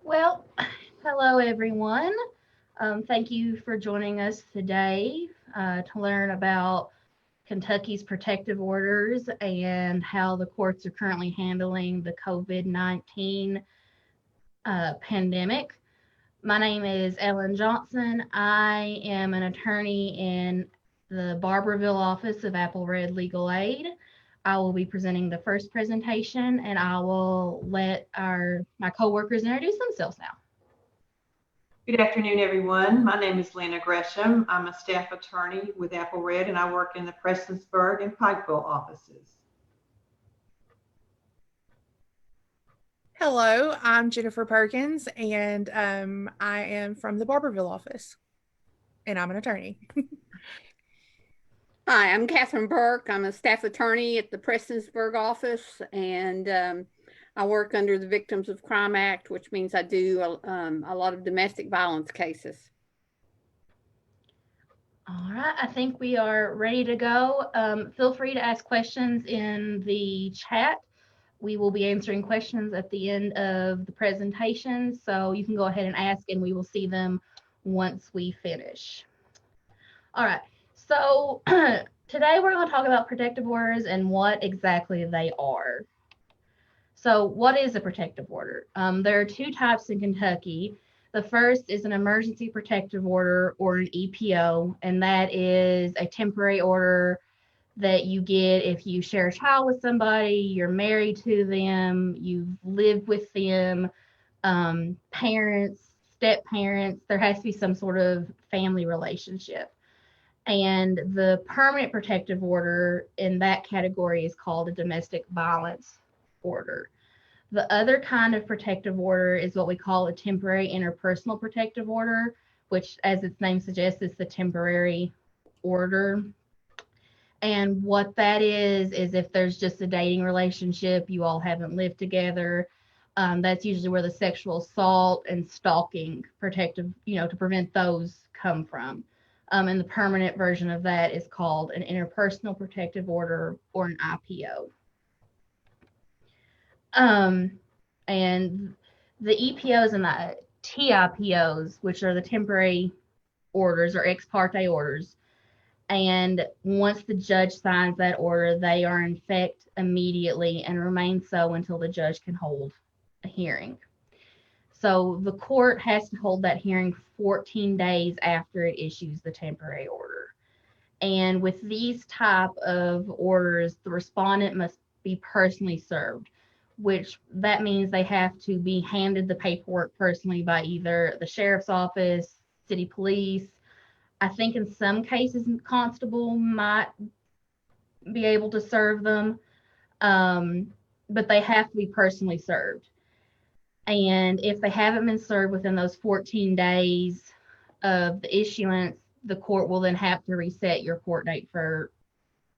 Well, hello everyone. Thank you for joining us today to learn about Kentucky's protective orders and how the courts are currently handling the COVID-19 pandemic. My name is Ellen Johnson. I am an attorney in the Barberville office of AppalReD Legal Aid. I will be presenting the first presentation and I will let my coworkers introduce themselves now. Good afternoon, everyone. My name is Lana Gresham. I'm a staff attorney with AppalReD, and I work in the Prestonsburg and Pikeville offices. Hello, I'm Jennifer Perkins, and I am from the Barberville office, and I'm an attorney. Hi, I'm Kathryn Burke. I'm a staff attorney at the Prestonsburg office, and I work under the Victims of Crime Act, which means I do a lot of domestic violence cases. All right, I think we are ready to go. Feel free to ask questions in the chat. We will be answering questions at the end of the presentation, so you can go ahead and ask and we will see them once we finish. All right, so today we're going to talk about protective orders and what exactly they are. So what is a protective order? There are two types in Kentucky. The first is an emergency protective order or an EPO, and that is a temporary order that you get if you share a child with somebody, you're married to them, you've lived with them, parents, step parents, there has to be some sort of family relationship. And the permanent protective order in that category is called a domestic violence order. The other kind of protective order is what we call a temporary interpersonal protective order, which, as its name suggests, is the temporary order. And what that is if there's just a dating relationship, you all haven't lived together, that's usually where the sexual assault and stalking protective, to prevent those come from. And the permanent version of that is called an interpersonal protective order or an IPO. And the EPOs and the TIPOs, which are the temporary orders or ex parte orders, and once the judge signs that order, they are in effect immediately and remain so until the judge can hold a hearing. So the court has to hold that hearing 14 days after it issues the temporary order. And with these type of orders, the respondent must be personally served, which that means they have to be handed the paperwork personally by either the sheriff's office, city police. I think in some cases, constable might be able to serve them, but they have to be personally served. And if they haven't been served within those 14 days of the issuance, the court will then have to reset your court date for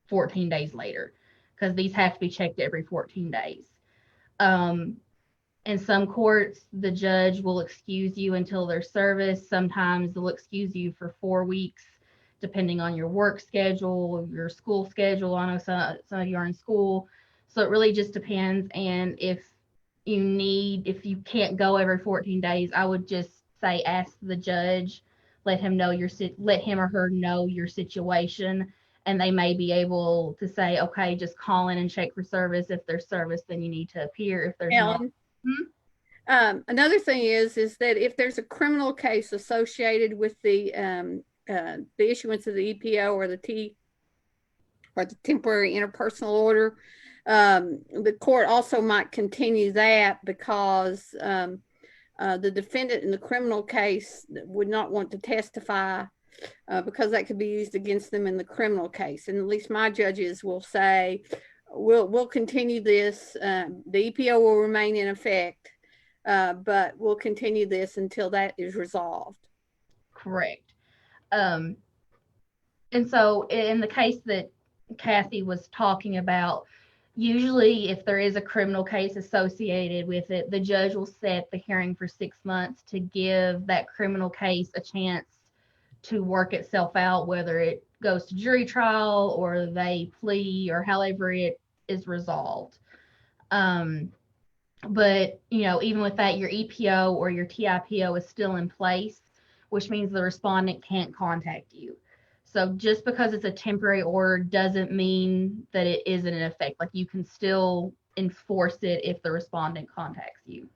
14 days later, because these have to be checked every 14 days. In some courts, the judge will excuse you until their service. Sometimes they'll excuse you for 4 weeks, depending on your work schedule, your school schedule. I know some of you are in school, so it really just depends. And if you can't go every 14 days, I would just say ask the judge, let him or her know your situation, and they may be able to say, okay, just call in and check for service. If there's service, then you need to appear. If there's Ellen, another thing is that if there's a criminal case associated with the issuance of the EPO or the temporary interpersonal order, the court also might continue that because the defendant in the criminal case would not want to testify because that could be used against them in the criminal case. And at least my judges will say, we'll continue this. The EPO will remain in effect, but we'll continue this until that is resolved. Correct. And so in the case that Kathy was talking about, usually if there is a criminal case associated with it, the judge will set the hearing for 6 months to give that criminal case a chance to work itself out, whether it goes to jury trial or they plea or however it is resolved. But, even with that, your EPO or your TIPO is still in place, which means the respondent can't contact you. So just because it's a temporary order doesn't mean that it isn't in effect. Like, you can still enforce it if the respondent contacts you.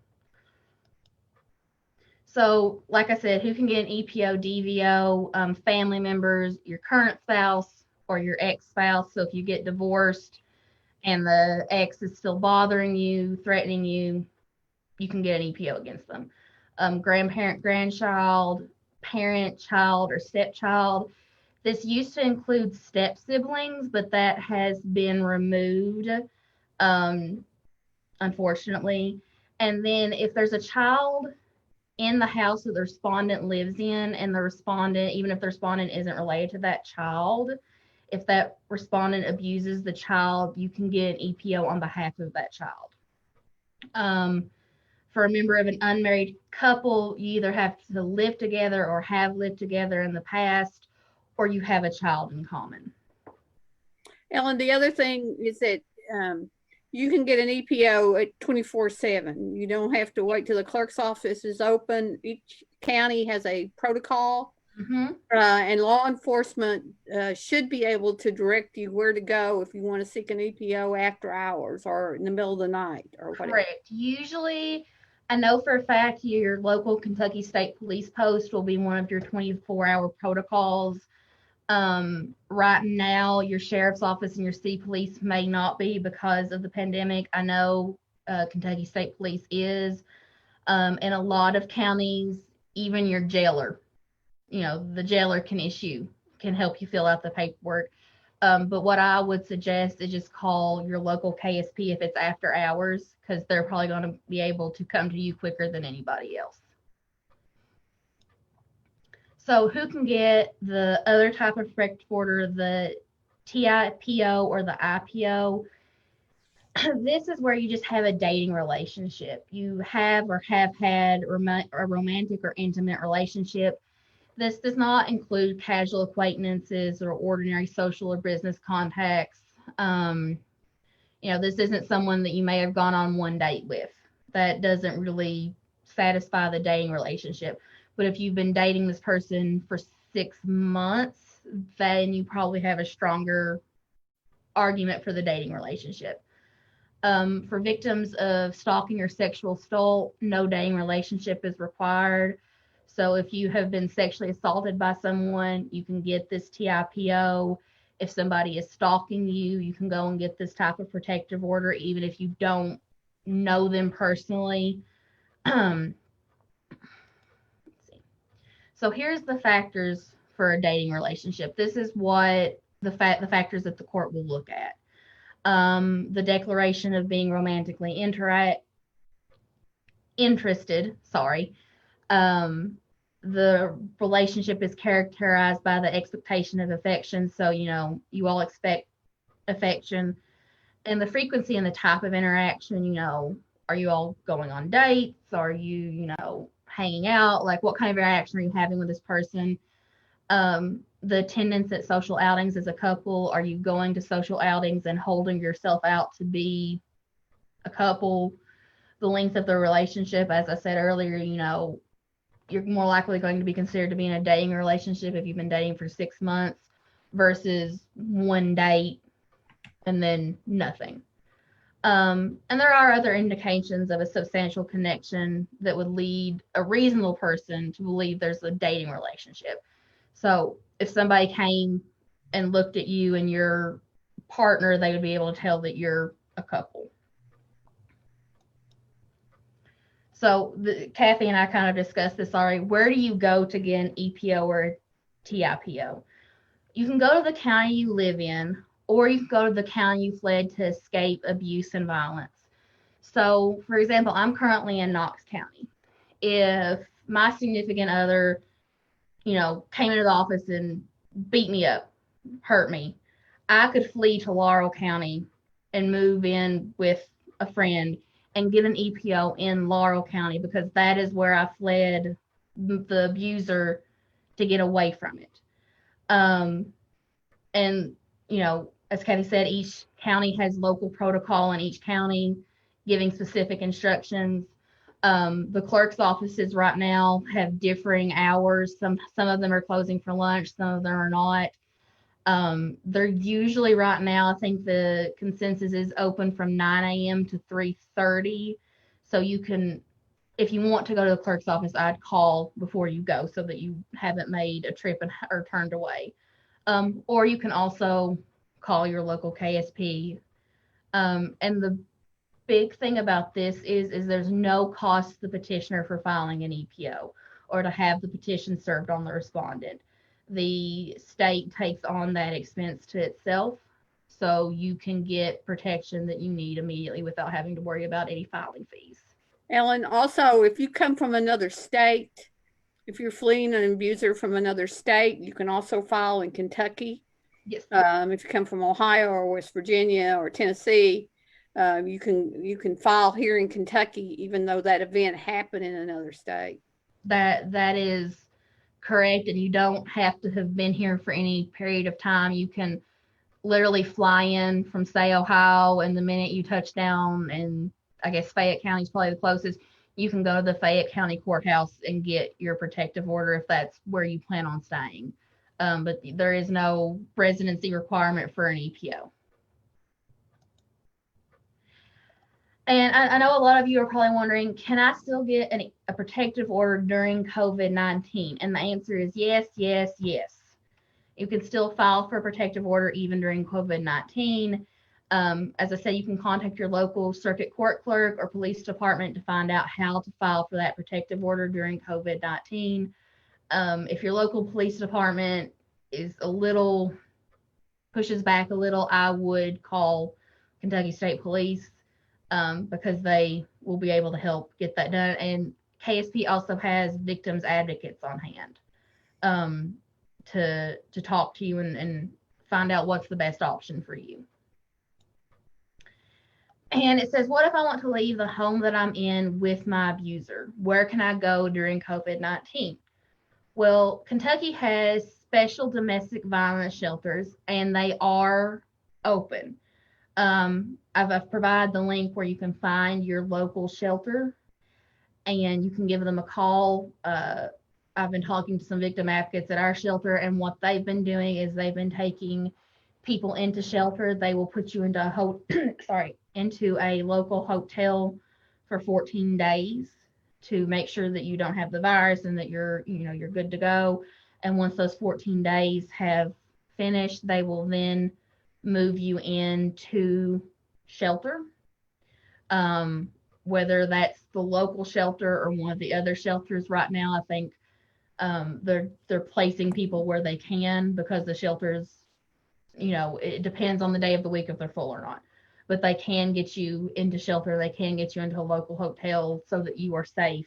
So, like I said, who can get an EPO, DVO? Family members, your current spouse, or your ex-spouse. So if you get divorced and the ex is still bothering you, threatening you, you can get an EPO against them. Grandparent, grandchild, parent, child, or stepchild. This used to include step siblings, but that has been removed, unfortunately. And then if there's a child in the house that the respondent lives in, and the respondent, even if the respondent isn't related to that child, if that respondent abuses the child, you can get an EPO on behalf of that child. For a member of an unmarried couple, you either have to live together or have lived together in the past, or you have a child in common. Ellen, the other thing is that you can get an EPO at 24/7. You don't have to wait till the clerk's office is open. Each county has a protocol, and law enforcement should be able to direct you where to go if you want to seek an EPO after hours or in the middle of the night or whatever. Correct. Usually, I know for a fact your local Kentucky State Police post will be one of your 24-hour protocols. Right now, your sheriff's office and your city police may not be because of the pandemic. I know Kentucky State Police is. In a lot of counties, even your jailer, the jailer can help you fill out the paperwork. But what I would suggest is just call your local KSP if it's after hours, because they're probably going to be able to come to you quicker than anybody else. So who can get the other type of protective order, the TIPO or the IPO? This is where you just have a dating relationship. You have or have had a romantic or intimate relationship. This does not include casual acquaintances or ordinary social or business contacts. This isn't someone that you may have gone on one date with. That doesn't really satisfy the dating relationship. But if you've been dating this person for 6 months, then you probably have a stronger argument for the dating relationship. For victims of stalking or sexual assault, no dating relationship is required. So if you have been sexually assaulted by someone, you can get this TIPO. If somebody is stalking you, you can go and get this type of protective order, even if you don't know them personally. So here's the factors for a dating relationship. This is what the factors that the court will look at. The declaration of being romantically interested. The relationship is characterized by the expectation of affection. So, you all expect affection. And the frequency and the type of interaction, are you all going on dates? Are you, hanging out? Like, what kind of interaction are you having with this person? The attendance at social outings as a couple. Are you going to social outings and holding yourself out to be a couple? The length of the relationship, as I said earlier, you're more likely going to be considered to be in a dating relationship if you've been dating for 6 months versus one date and then nothing. And there are other indications of a substantial connection that would lead a reasonable person to believe there's a dating relationship. So if somebody came and looked at you and your partner, they would be able to tell that you're a couple. So Kathy and I kind of discussed this already. Where do you go to get an EPO or TIPO? You can go to the county you live in, or you can go to the county you fled to escape abuse and violence. So, for example, I'm currently in Knox County. If my significant other, came into the office and beat me up, hurt me, I could flee to Laurel County and move in with a friend and get an EPO in Laurel County, because that is where I fled the abuser to get away from it. And, as Kathy said, each county has local protocol, and each county giving specific instructions. The clerk's offices right now have differing hours. Some of them are closing for lunch, some of them are not. They're usually right now, I think the consensus is open from 9 a.m. to 3:30. So you can, if you want to go to the clerk's office, I'd call before you go so that you haven't made a trip or turned away. Or you can also call your local KSP. And the big thing about this is there's no cost to the petitioner for filing an EPO or to have the petition served on the respondent. The state takes on that expense to itself, so you can get protection that you need immediately without having to worry about any filing fees. Ellen, also, if you come from another state, if you're fleeing an abuser from another state, you can also file in Kentucky. Yes. If you come from Ohio or West Virginia or Tennessee, you can file here in Kentucky, even though that event happened in another state. That is correct, and you don't have to have been here for any period of time. You can literally fly in from, say, Ohio, and the minute you touch down, and I guess Fayette County is probably the closest, you can go to the Fayette County courthouse and get your protective order if that's where you plan on staying. But there is no residency requirement for an EPO. And I know a lot of you are probably wondering, can I still get a protective order during COVID-19? And the answer is yes, yes, yes. You can still file for a protective order even during COVID-19. As I said, you can contact your local circuit court clerk or police department to find out how to file for that protective order during COVID-19. If your local police department pushes back a little, I would call Kentucky State Police. Because they will be able to help get that done. And KSP also has victims advocates on hand to talk to you and find out what's the best option for you. And it says, what if I want to leave the home that I'm in with my abuser? Where can I go during COVID-19? Well, Kentucky has special domestic violence shelters, and they are open. I've provided the link where you can find your local shelter and you can give them a call. I've been talking to some victim advocates at our shelter, and what they've been doing is they've been taking people into shelter. They will put you into into a local hotel for 14 days to make sure that you don't have the virus and that you're good to go. And once those 14 days have finished, they will then move you into shelter, whether that's the local shelter or one of the other shelters. Right now, I think they're placing people where they can, because the shelters, it depends on the day of the week if they're full or not. But they can get you into shelter. They can get you into a local hotel so that you are safe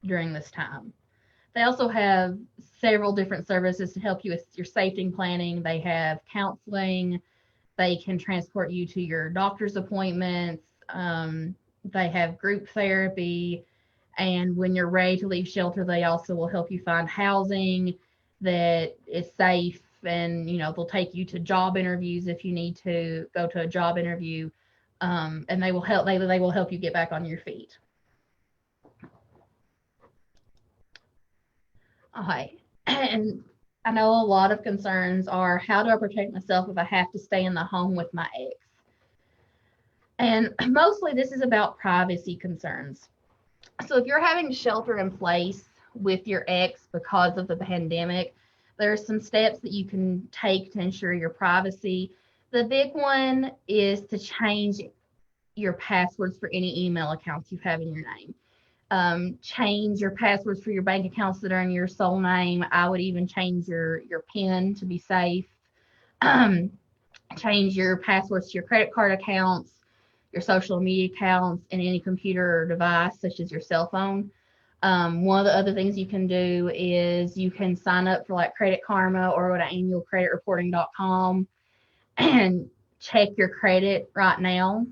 during this time. They also have several different services to help you with your safety planning. They have counseling. They can transport you to your doctor's appointments. They have group therapy. And when you're ready to leave shelter, they also will help you find housing that is safe. And, they'll take you to job interviews if you need to go to a job interview. And they will help you get back on your feet. All right. And I know a lot of concerns are, how do I protect myself if I have to stay in the home with my ex? And mostly this is about privacy concerns. So if you're having to shelter in place with your ex because of the pandemic, there are some steps that you can take to ensure your privacy. The big one is to change your passwords for any email accounts you have in your name. Change your passwords for your bank accounts that are in your sole name. I would even change your PIN to be safe. Change your passwords to your credit card accounts, your social media accounts, and any computer or device such as your cell phone. One of the other things you can do is you can sign up for like Credit Karma or go to annualcreditreporting.com and check your credit right now.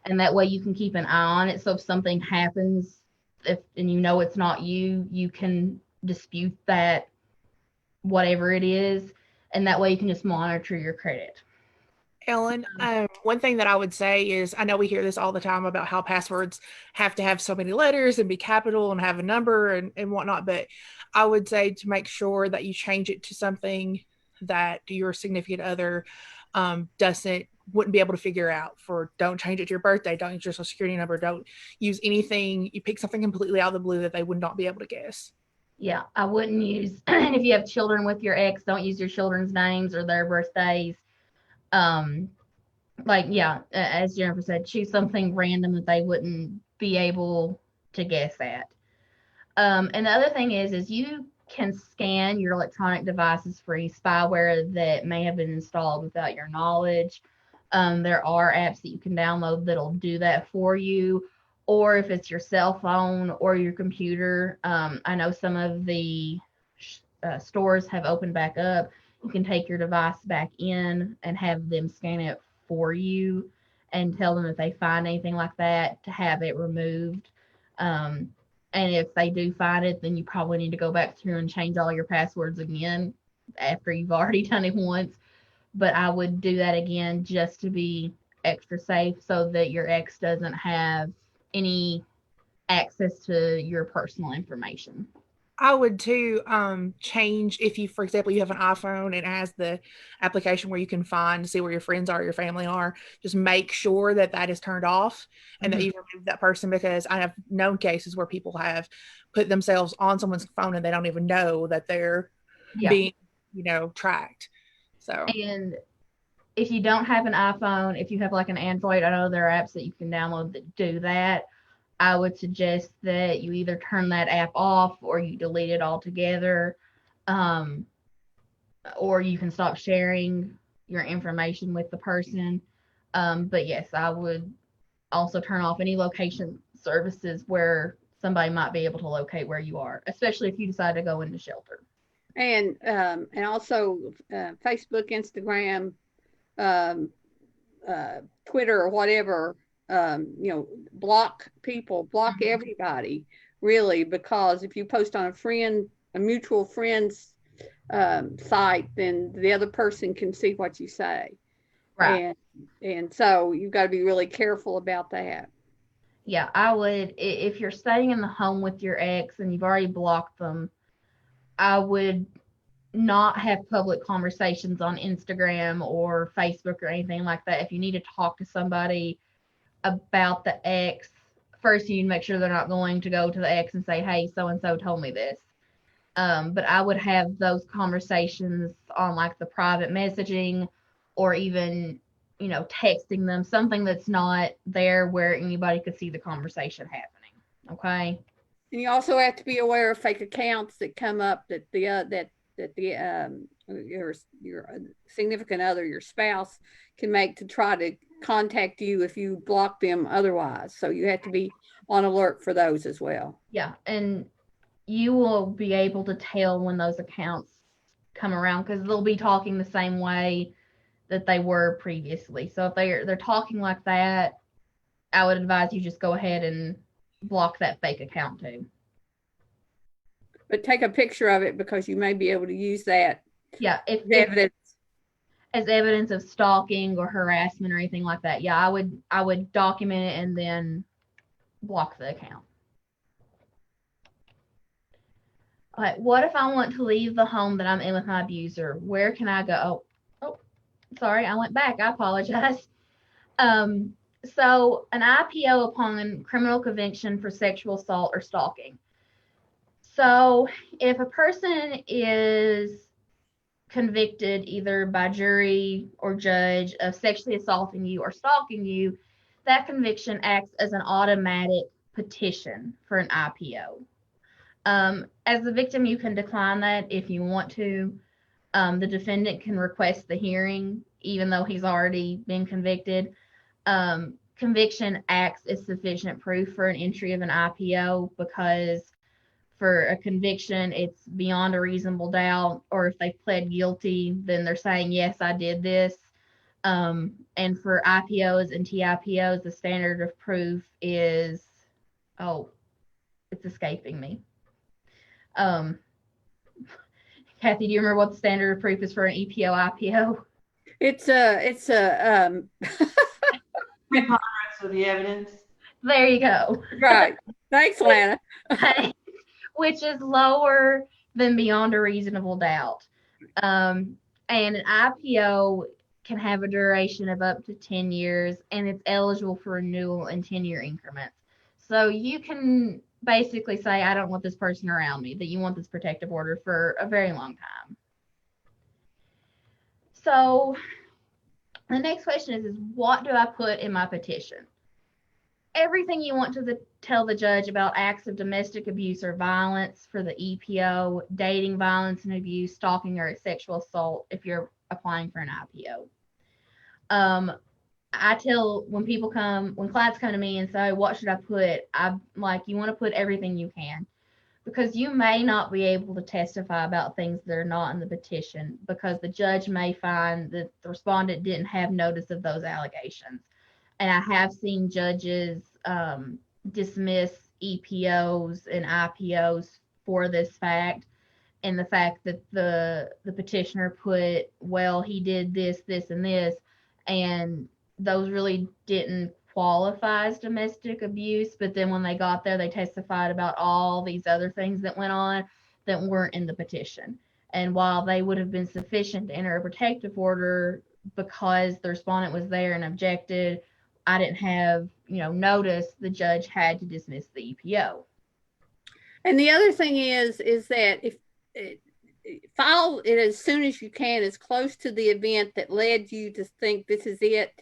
And that way you can keep an eye on it. So if something happens, and it's not you, you can dispute that, whatever it is. And that way you can just monitor your credit. Ellen, one thing that I would say is I know we hear this all the time about how passwords have to have so many letters and be capital and have a number and whatnot, but I would say to make sure that you change it to something that your significant other doesn't wouldn't be able to figure out. For don't change it to your birthday, don't use your social security number, don't use anything. You pick something completely out of the blue that they would not be able to guess. Yeah, I wouldn't use, and if you have children with your ex, don't use your children's names or their birthdays. Um, like, yeah, as Jennifer said, choose something random that they wouldn't be able to guess at. And the other thing is you can scan your electronic devices for any spyware that may have been installed without your knowledge. There are apps that you can download that'll do that for you. Or if it's your cell phone or your computer, I know some of the stores have opened back up. You can take your device back in and have them scan it for you and tell them if they find anything like that to have it removed. And if they do find it, then you probably need to go back through and change all your passwords again after you've already done it once. But I would do that again just to be extra safe so that your ex doesn't have any access to your personal information. I would too change if you, for example, you have an iPhone and it has the application where you can find to see where your friends are, your family are. Just make sure that that is turned off and that you remove that person, because I have known cases where people have put themselves on someone's phone and they don't even know that they're being, tracked. So, and if you don't have an iPhone, if you have like an Android, I know there are apps that you can download that do that. I would suggest that you either turn that app off or you delete it altogether. Um, or you can stop sharing your information with the person. But yes, I would also turn off any location services where somebody might be able to locate where you are, especially if you decide to go into shelter. And also Facebook, Instagram, um, Twitter, or whatever. Block people, block everybody, really, because if you post on a mutual friend's site, then the other person can see what you say. Right. And so you've got to be really careful about that. Yeah, I would, if you're staying in the home with your ex and you've already blocked them, I would not have public conversations on Instagram or Facebook or anything like that. If you need to talk to somebody about the ex, first you need to make sure they're not going to go to the ex and say, hey, so and so told me this. But I would have those conversations on like the private messaging or even, texting them, something that's not there where anybody could see the conversation happening. Okay. And you also have to be aware of fake accounts that come up that your significant other, your spouse, can make to try to contact you if you block them otherwise. So you have to be on alert for those as well. Yeah, and you will be able to tell when those accounts come around because they'll be talking the same way that they were previously. So if they're talking like that, I would advise you just go ahead and block that fake account too. But take a picture of it because you may be able to use that. Yeah, if as evidence of stalking or harassment or anything like that. Yeah, I would document it and then block the account. All right, what if I want to leave the home that I'm in with my abuser? Where can I go? Oh, sorry, I went back. I apologize. So an IPO upon criminal conviction for sexual assault or stalking. So if a person is convicted either by jury or judge of sexually assaulting you or stalking you, that conviction acts as an automatic petition for an IPO. As the victim, you can decline that if you want to. The defendant can request the hearing even though he's already been convicted. Conviction acts as sufficient proof for an entry of an IPO because for a conviction, it's beyond a reasonable doubt, or if they pled guilty, then they're saying, yes, I did this. And for IPOs and TIPOs, the standard of proof is, it's escaping me. Kathy, do you remember what the standard of proof is for an EPO, IPO? It's a Preponderance of the evidence. There you go. right. Thanks, Lana. Which is lower than beyond a reasonable doubt. And an IPO can have a duration of up to 10 years, and it's eligible for renewal in 10-year increments. So you can basically say, I don't want this person around me, that you want this protective order for a very long time. So the next question is what do I put in my petition? Everything you want to tell the judge about acts of domestic abuse or violence for the EPO, dating violence and abuse, stalking, or sexual assault if you're applying for an IPO. I tell when clients come to me and say, what should I put? I'm like, you want to put everything you can, because you may not be able to testify about things that are not in the petition because the judge may find that the respondent didn't have notice of those allegations. And I have seen judges dismiss EPOs and IPOs for this fact, and the fact that the petitioner put, well, he did this, this, and this, and those really didn't qualify as domestic abuse, but then when they got there, they testified about all these other things that went on that weren't in the petition. And while they would have been sufficient to enter a protective order because the respondent was there and objected, I didn't have, notice, the judge had to dismiss the EPO. And the other thing is that if file it as soon as you can, as close to the event that led you to think this is it.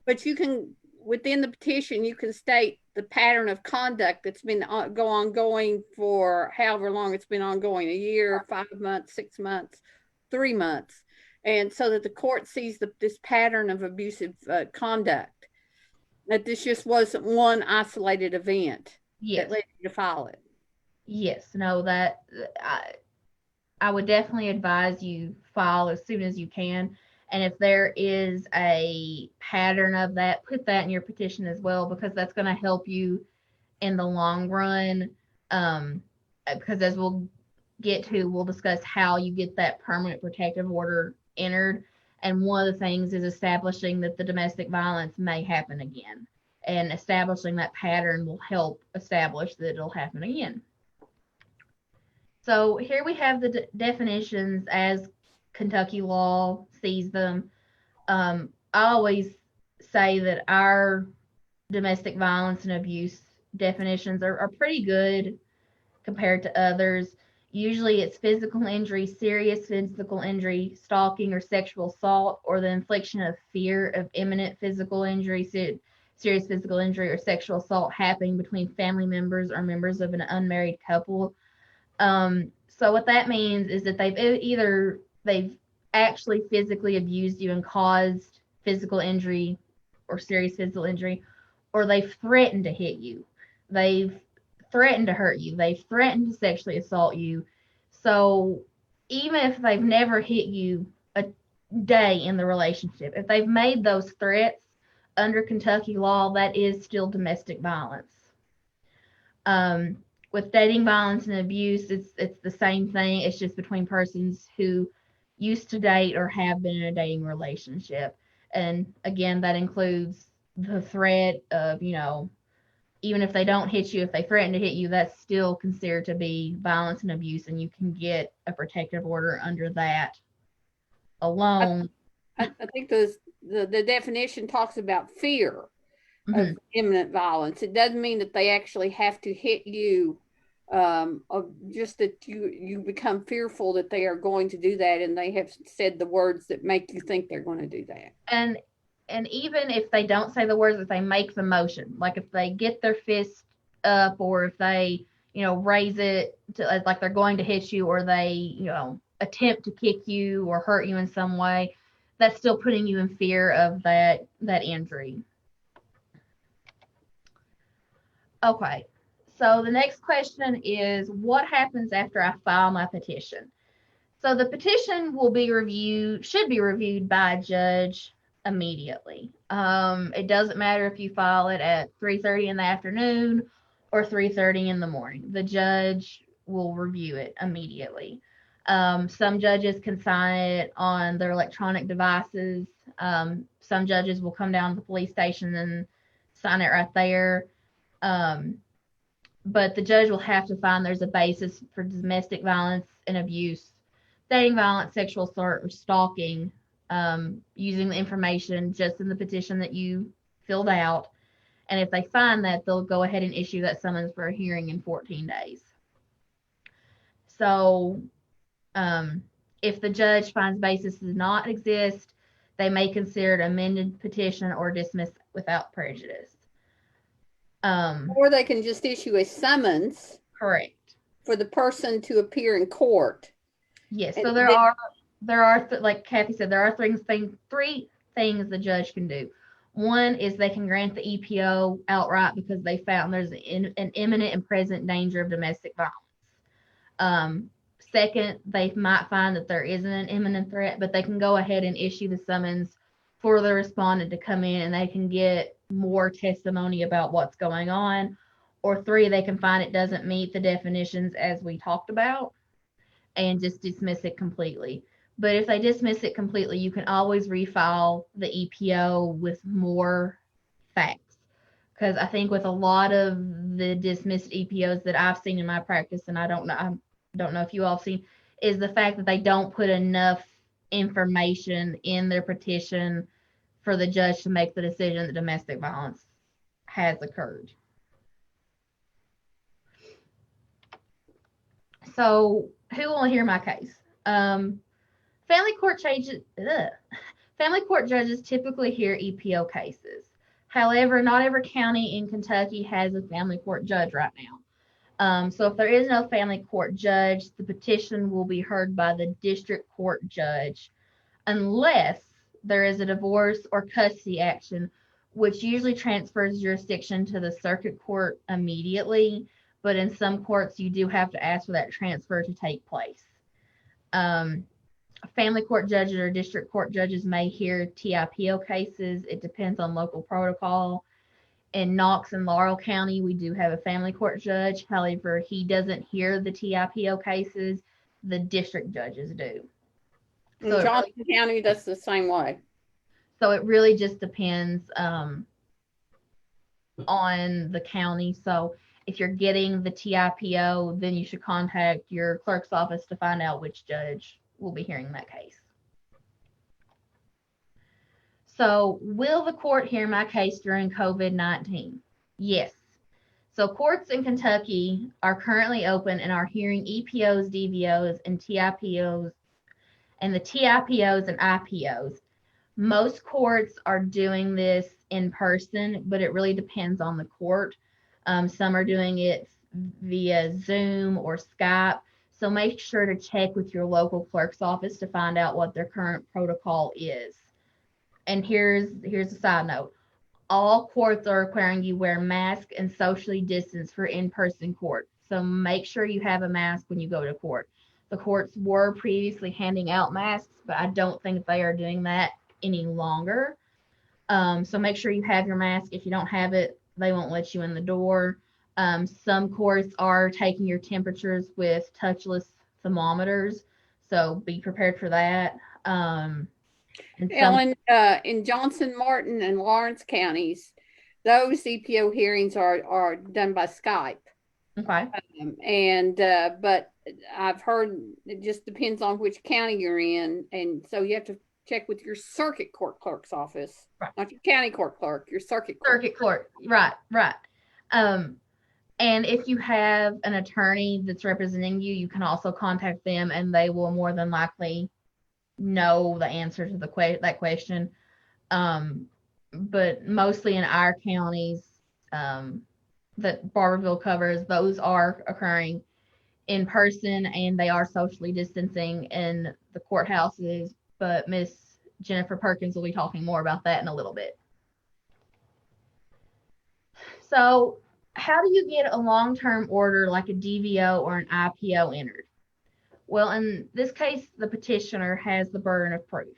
But you can, within the petition, you can state the pattern of conduct that's been ongoing for however long it's been ongoing, a year, 5 months, 6 months, 3 months. And so that the court sees this pattern of abusive conduct, that this just wasn't one isolated event that led you to file it. Yes, no, that I would definitely advise you file as soon as you can. And if there is a pattern of that, put that in your petition as well, because that's going to help you in the long run. Because as we'll discuss how you get that permanent protective order entered. And one of the things is establishing that the domestic violence may happen again. And establishing that pattern will help establish that it'll happen again. So here we have the definitions as Kentucky law sees them. I always say that our domestic violence and abuse definitions are pretty good compared to others. Usually it's physical injury, serious physical injury, stalking or sexual assault, or the infliction of fear of imminent physical injury, serious physical injury, or sexual assault happening between family members or members of an unmarried couple. So what that means is that they've actually physically abused you and caused physical injury or serious physical injury, or they've threatened to hit you. They've threatened to hurt you. They've threatened to sexually assault you. So even if they've never hit you a day in the relationship, if they've made those threats under Kentucky law, that is still domestic violence. With dating violence and abuse, it's the same thing. It's just between persons who used to date or have been in a dating relationship. And again, that includes the threat of, even if they don't hit you, if they threaten to hit you, that's still considered to be violence and abuse, and you can get a protective order under that alone. I think the definition talks about fear of imminent violence. It doesn't mean that they actually have to hit you, just that you become fearful that they are going to do that, and they have said the words that make you think they're going to do that. And even if they don't say the words, if they make the motion, like if they get their fist up, or if they, raise it to, like they're going to hit you, or they, attempt to kick you or hurt you in some way, that's still putting you in fear of that injury. Okay. So the next question is, what happens after I file my petition? So the petition should be reviewed by a judge immediately. It doesn't matter if you file it at 3:30 in the afternoon or 3:30 in the morning. The judge will review it immediately. Some judges can sign it on their electronic devices. Some judges will come down to the police station and sign it right there. But the judge will have to find there's a basis for domestic violence and abuse, dating violence, sexual assault, or stalking, using the information just in the petition that you filled out. And if they find that, they'll go ahead and issue that summons for a hearing in 14 days. So if the judge finds basis does not exist, they may consider an amended petition or dismiss without prejudice. Or they can just issue a summons. Correct. For the person to appear in court. Yes. So there are like Kathy said, there are three things the judge can do. One is they can grant the EPO outright because they found there's an imminent and present danger of domestic violence. Second, they might find that there isn't an imminent threat, but they can go ahead and issue the summons for the respondent to come in and they can get more testimony about what's going on. Or three, they can find it doesn't meet the definitions as we talked about and just dismiss it completely. But if they dismiss it completely, you can always refile the EPO with more facts. Because I think with a lot of the dismissed EPOs that I've seen in my practice, and I don't know if you all have seen, is the fact that they don't put enough information in their petition for the judge to make the decision that domestic violence has occurred. So who will hear my case? Family court judges typically hear EPO cases. However, not every county in Kentucky has a family court judge right now. So if there is no family court judge, the petition will be heard by the district court judge unless there is a divorce or custody action, which usually transfers jurisdiction to the circuit court immediately. But in some courts, you do have to ask for that transfer to take place. Family court judges or district court judges may hear TIPO cases. It depends on local protocol. In Knox and Laurel County, we do have a family court judge. However, he doesn't hear the TIPO cases. The district judges do. In Johnson County, that's the same way. So it really just depends on the county. So if you're getting the TIPO, then you should contact your clerk's office to find out which judge will be hearing that case. So will the court hear my case during COVID-19? Yes. So courts in Kentucky are currently open and are hearing EPOs, DVOs, and TIPOs, and the TIPOs and IPOs. Most courts are doing this in person, but it really depends on the court. Some are doing it via Zoom or Skype. So make sure to check with your local clerk's office to find out what their current protocol is. And here's a side note. All courts are requiring you wear masks and socially distance for in-person court. So make sure you have a mask when you go to court. The courts were previously handing out masks, but I don't think they are doing that any longer. So make sure you have your mask. If you don't have it, they won't let you in the door. Some courts are taking your temperatures with touchless thermometers, so be prepared for that. Ellen, in Johnson, Martin, and Lawrence counties, those EPO hearings are done by Skype. Okay. But I've heard it just depends on which county you're in, and so you have to check with your circuit court clerk's office, right. Not your county court clerk, your circuit court. Circuit court, right. And if you have an attorney that's representing you, you can also contact them, and they will more than likely know the answer to that question. But mostly in our counties that Barberville covers, those are occurring in person, and they are socially distancing in the courthouses. But Miss Jennifer Perkins will be talking more about that in a little bit. So how do you get a long-term order like a DVO or an IPO entered? Well, in this case, the petitioner has the burden of proof.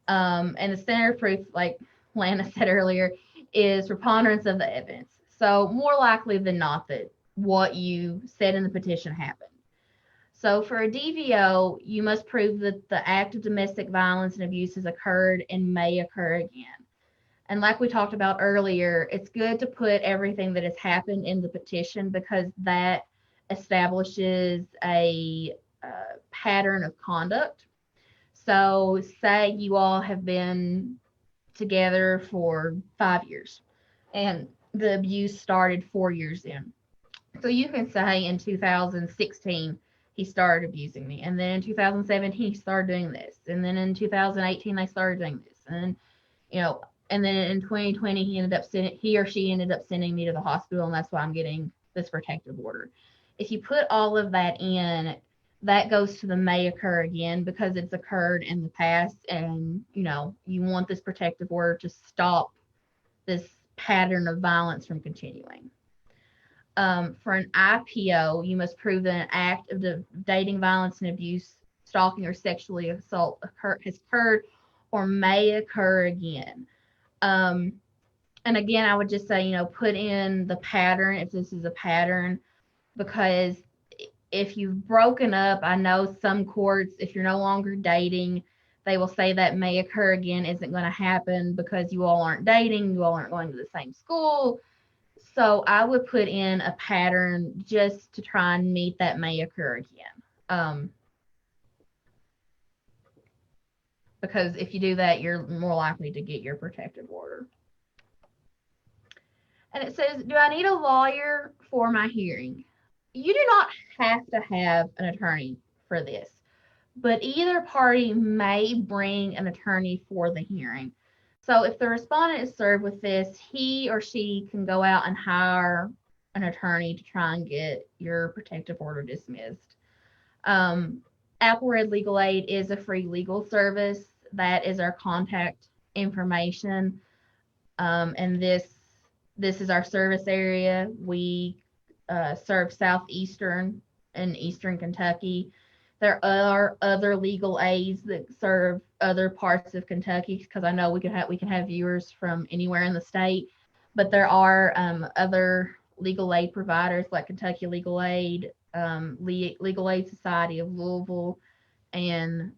And the standard of proof, like Lana said earlier, is preponderance of the evidence. So more likely than not that what you said in the petition happened. So for a DVO, you must prove that the act of domestic violence and abuse has occurred and may occur again. And like we talked about earlier, it's good to put everything that has happened in the petition because that establishes a pattern of conduct. So say you all have been together for 5 years and the abuse started 4 years in. So you can say in 2016 he started abusing me, and then in 2017 he started doing this, and then in 2018 they started doing this, and you know, and then in 2020 he or she ended up sending me to the hospital, and that's why I'm getting this protective order. If you put all of that in, that goes to the may occur again because it's occurred in the past, and you want this protective order to stop this pattern of violence from continuing. For an IPO, you must prove that an act of dating violence and abuse, stalking, or sexually assault has occurred or may occur again. And again, I would just say, put in the pattern if this is a pattern, because if you've broken up, I know some courts, if you're no longer dating, they will say that may occur again isn't going to happen because you all aren't dating, you all aren't going to the same school. So I would put in a pattern just to try and meet that may occur again. Because if you do that, you're more likely to get your protective order. And it says, do I need a lawyer for my hearing? You do not have to have an attorney for this, but either party may bring an attorney for the hearing. So if the respondent is served with this, he or she can go out and hire an attorney to try and get your protective order dismissed. AppalReD Legal Aid is a free legal service. That is our contact information. And this is our service area. We serve southeastern and eastern Kentucky. There are other legal aids that serve other parts of Kentucky because I know we can have viewers from anywhere in the state, but there are other legal aid providers like Kentucky Legal Aid, Legal Aid Society of Louisville, and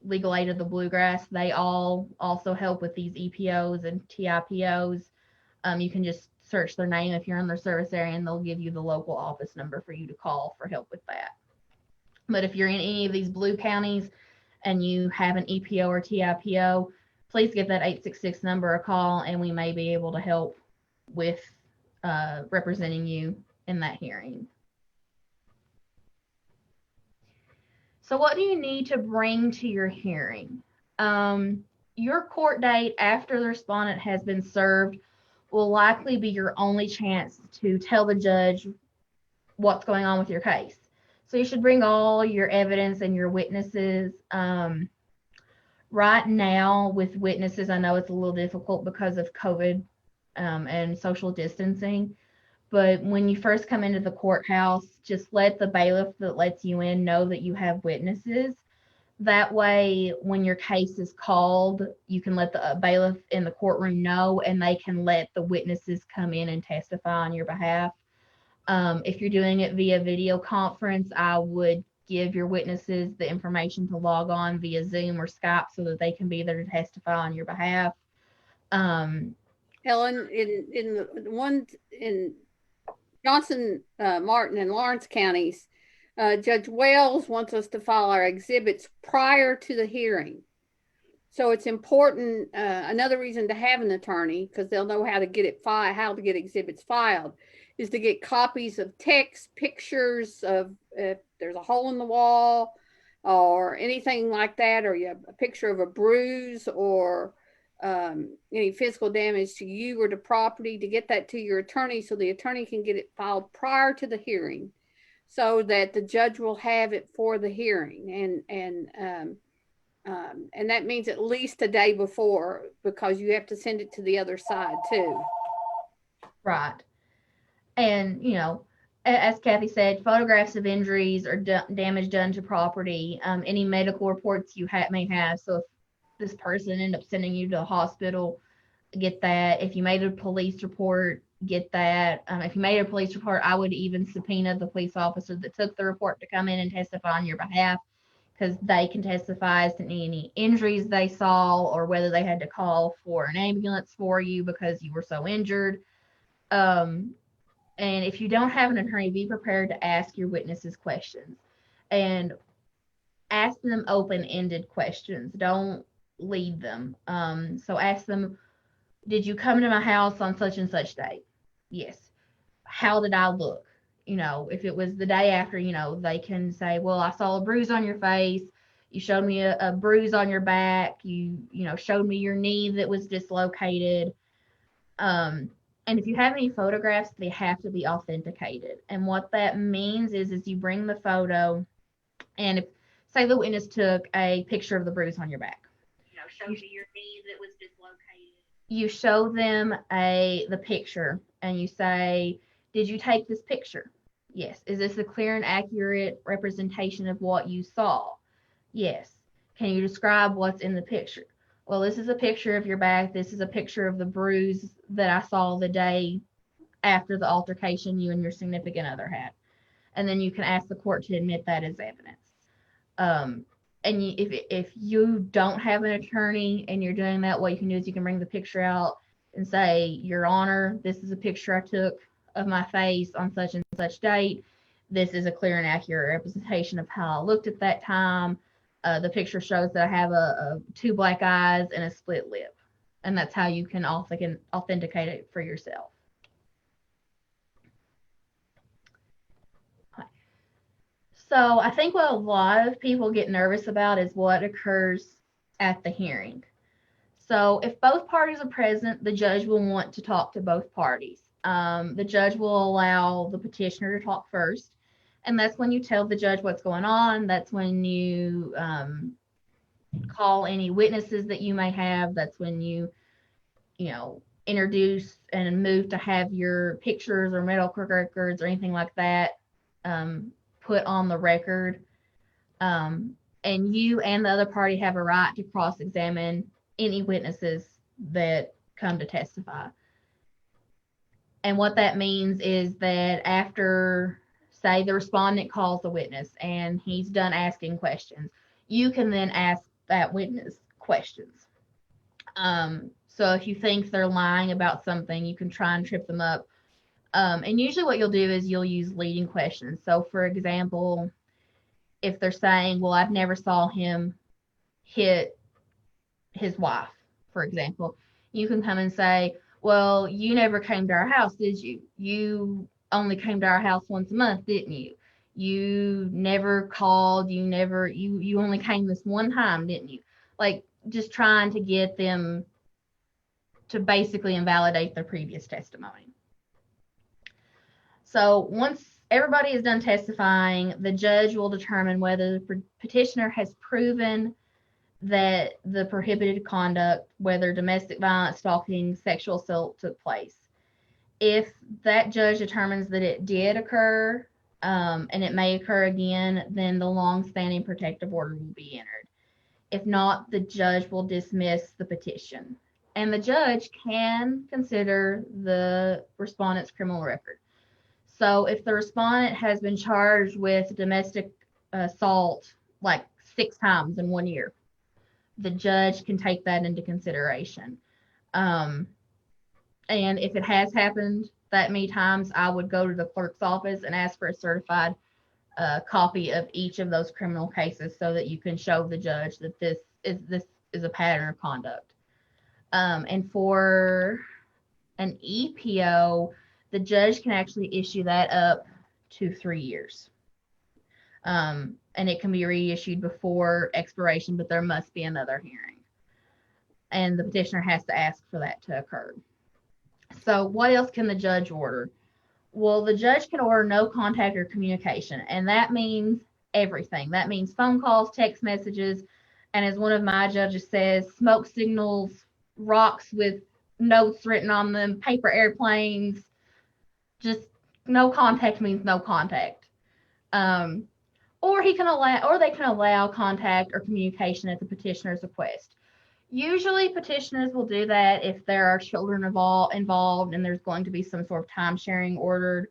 Legal Aid of the Bluegrass. They all also help with these EPOs and TIPOs. You can just search their name if you're in their service area, and they'll give you the local office number for you to call for help with that. But if you're in any of these blue counties and you have an EPO or TIPO, please give that 866 number a call, and we may be able to help with representing you in that hearing. So what do you need to bring to your hearing? Your court date after the respondent has been served will likely be your only chance to tell the judge what's going on with your case. So you should bring all your evidence and your witnesses. Right now with witnesses, I know it's a little difficult because of COVID and social distancing. But when you first come into the courthouse, just let the bailiff that lets you in know that you have witnesses. That way, when your case is called, you can let the bailiff in the courtroom know, and they can let the witnesses come in and testify on your behalf. If you're doing it via video conference, I would give your witnesses the information to log on via Zoom or Skype so that they can be there to testify on your behalf. Ellen, in the one in Johnson, Martin, and Lawrence counties, Judge Wells wants us to file our exhibits prior to the hearing. So it's important. Another reason to have an attorney, because they'll know how to get exhibits filed, is to get copies of text, pictures of if there's a hole in the wall or anything like that, or you have a picture of a bruise or any physical damage to you or to property, to get that to your attorney so the attorney can get it filed prior to the hearing so that the judge will have it for the hearing. And that means at least a day before, because you have to send it to the other side too. Right. And, as Kathy said, photographs of injuries or damage done to property, any medical reports you may have. So if this person ended up sending you to the hospital, get that. If you made a police report, get that. If you made a police report, I would even subpoena the police officer that took the report to come in and testify on your behalf, because they can testify as to any injuries they saw or whether they had to call for an ambulance for you because you were so injured. And if you don't have an attorney, be prepared to ask your witnesses questions and ask them open-ended questions. Don't lead them. So ask them, did you come to my house on such and such date? Yes. How did I look? If it was the day after, they can say, well, I saw a bruise on your face. You showed me a bruise on your back. You showed me your knee that was dislocated. And if you have any photographs, they have to be authenticated. And what that means is you bring the photo, and if, say, the witness took a picture of the bruise on your back. Showed me your knee that was dislocated. You show them the picture, and you say, did you take this picture? Yes. Is this a clear and accurate representation of what you saw? Yes. Can you describe what's in the picture? Well, this is a picture of your back. This is a picture of the bruise that I saw the day after the altercation you and your significant other had. And then you can ask the court to admit that as evidence. And if you don't have an attorney and you're doing that, what you can do is you can bring the picture out and say, Your Honor, this is a picture I took of my face on such and such date. This is a clear and accurate representation of how I looked at that time. The picture shows that I have two black eyes and a split lip. And that's how you can authenticate it for yourself. So I think what a lot of people get nervous about is what occurs at the hearing. So if both parties are present, the judge will want to talk to both parties. The judge will allow the petitioner to talk first. And that's when you tell the judge what's going on. That's when you call any witnesses that you may have. That's when you introduce and move to have your pictures or medical records or anything like that put on the record. And you and the other party have a right to cross-examine any witnesses that come to testify. And what that means is that after, say, the respondent calls the witness and he's done asking questions, you can then ask that witness questions. So if you think they're lying about something, you can try and trip them up. And usually what you'll do is you'll use leading questions. So for example, if they're saying, well, I've never saw him hit his wife, for example, you can come and say, well, you never came to our house, did you? You only came to our house once a month, didn't you? You never called, you only came this one time, didn't you? Like, just trying to get them to basically invalidate their previous testimony. So once everybody is done testifying, the judge will determine whether the petitioner has proven that the prohibited conduct, whether domestic violence, stalking, sexual assault took place. If that judge determines that it did occur, and it may occur again, then the long-standing protective order will be entered. If not, the judge will dismiss the petition. And the judge can consider the respondent's criminal record. So if the respondent has been charged with domestic assault like 6 times in 1 year, the judge can take that into consideration. And if it has happened that many times, I would go to the clerk's office and ask for a certified copy of each of those criminal cases so that you can show the judge that this is a pattern of conduct. And for an EPO, the judge can actually issue that up to 3 years. And it can be reissued before expiration, but there must be another hearing. And the petitioner has to ask for that to occur. So what else can the judge order? Well, the judge can order no contact or communication, and that means everything. That means phone calls, text messages, and as one of my judges says, smoke signals, rocks with notes written on them, paper airplanes. Just no contact means no contact. Or they can allow contact or communication at the petitioner's request. Usually petitioners will do that if there are children involved and there's going to be some sort of time sharing ordered.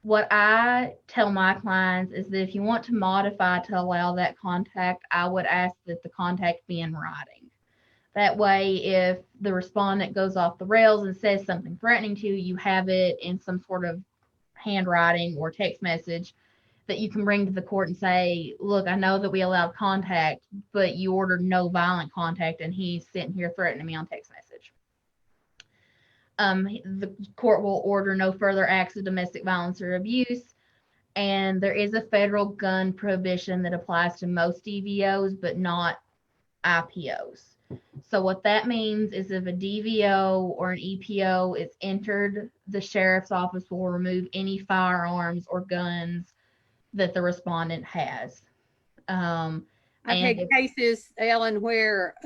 What I tell my clients is that if you want to modify to allow that contact, I would ask that the contact be in writing. That way, if the respondent goes off the rails and says something threatening to you, you have it in some sort of handwriting or text message that you can bring to the court and say, look, I know that we allowed contact, but you ordered no violent contact, and he's sitting here threatening me on text message. The court will order no further acts of domestic violence or abuse, and there is a federal gun prohibition that applies to most DVOs, but not IPOs. So what that means is if a DVO or an EPO is entered, the sheriff's office will remove any firearms or guns that the respondent has. I've had cases, Ellen, where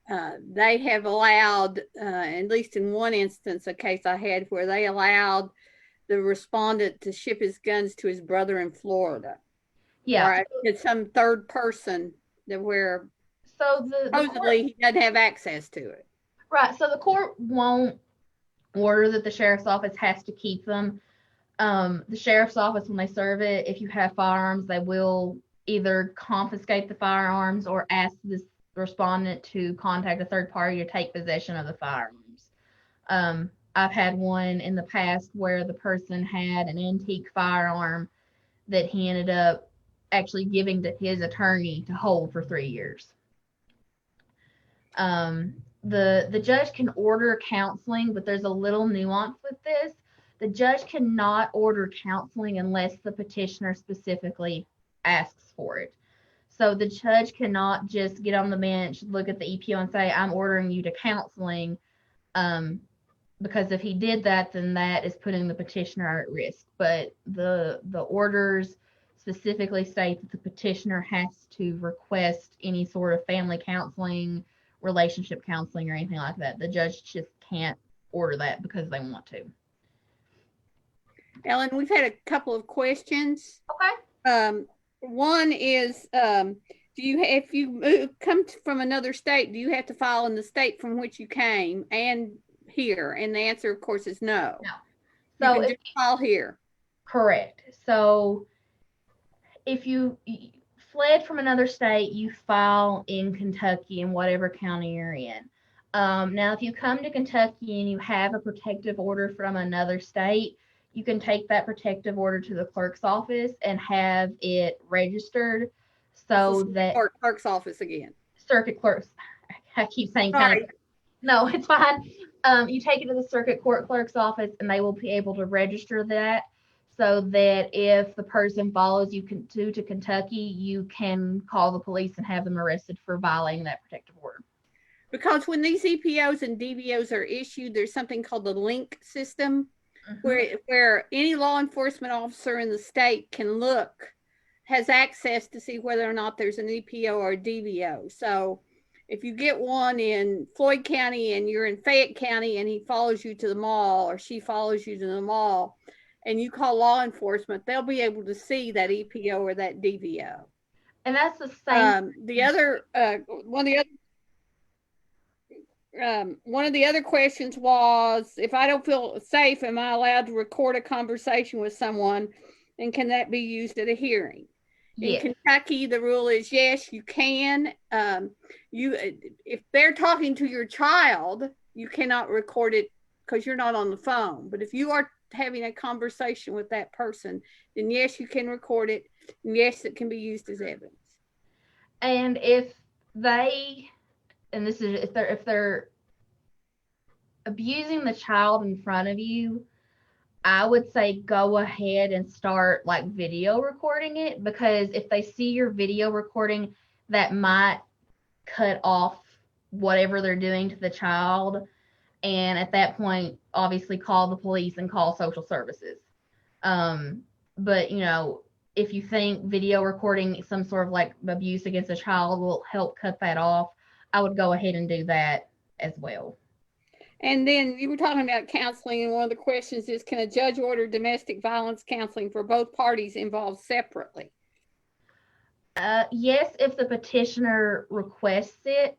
they have allowed, at least in one instance, a case I had where they allowed the respondent to ship his guns to his brother in Florida. Yeah. Or it's some third person that where supposedly he doesn't have access to it. Right. So the court won't order that the sheriff's office has to keep them. The sheriff's office, when they serve it, if you have firearms, they will either confiscate the firearms or ask this respondent to contact a third party to take possession of the firearms. I've had one in the past where the person had an antique firearm that he ended up actually giving to his attorney to hold for 3 years. The judge can order counseling, but there's a little nuance with this. The judge cannot order counseling unless the petitioner specifically asks for it. So the judge cannot just get on the bench, look at the EPO and say, I'm ordering you to counseling. Because if he did that, then that is putting the petitioner at risk. But the orders specifically state that the petitioner has to request any sort of family counseling, relationship counseling, or anything like that. The judge just can't order that because they want to. Ellen, we've had a couple of questions. Okay. One is, if you come from another state, do you have to file in the state from which you came and here? And the answer, of course, is no. No. So you can just file here. Correct. So if you fled from another state, you file in Kentucky in whatever county you're in. Now, if you come to Kentucky and you have a protective order from another state, you can take that protective order to the clerk's office and have it registered so that clerk's office again. Circuit clerks. I keep saying kind of. No, it's fine. You take it to the circuit court clerk's office and they will be able to register that so that if the person follows you to Kentucky, you can call the police and have them arrested for violating that protective order. Because when these EPOs and DVOs are issued, there's something called the link system. Mm-hmm. where any law enforcement officer in the state has access to see whether or not there's an EPO or a DVO. So if you get one in Floyd County and you're in Fayette County and he follows you to the mall or she follows you to the mall and you call law enforcement, they'll be able to see that EPO or that DVO. And that's the same. One of the other questions was, if I don't feel safe, am I allowed to record a conversation with someone, and can that be used at a hearing? Yes. In Kentucky, the rule is yes, you can. If they're talking to your child, you cannot record it because you're not on the phone. But if you are having a conversation with that person, then yes, you can record it, and yes, it can be used as evidence. And if they're abusing the child in front of you, I would say go ahead and start like video recording it, because if they see your video recording, that might cut off whatever they're doing to the child. And at that point, obviously call the police and call social services. But if you think video recording some sort of like abuse against a child will help cut that off, I would go ahead and do that as well. And then you were talking about counseling, and one of the questions is, can a judge order domestic violence counseling for both parties involved separately? Yes, if the petitioner requests it.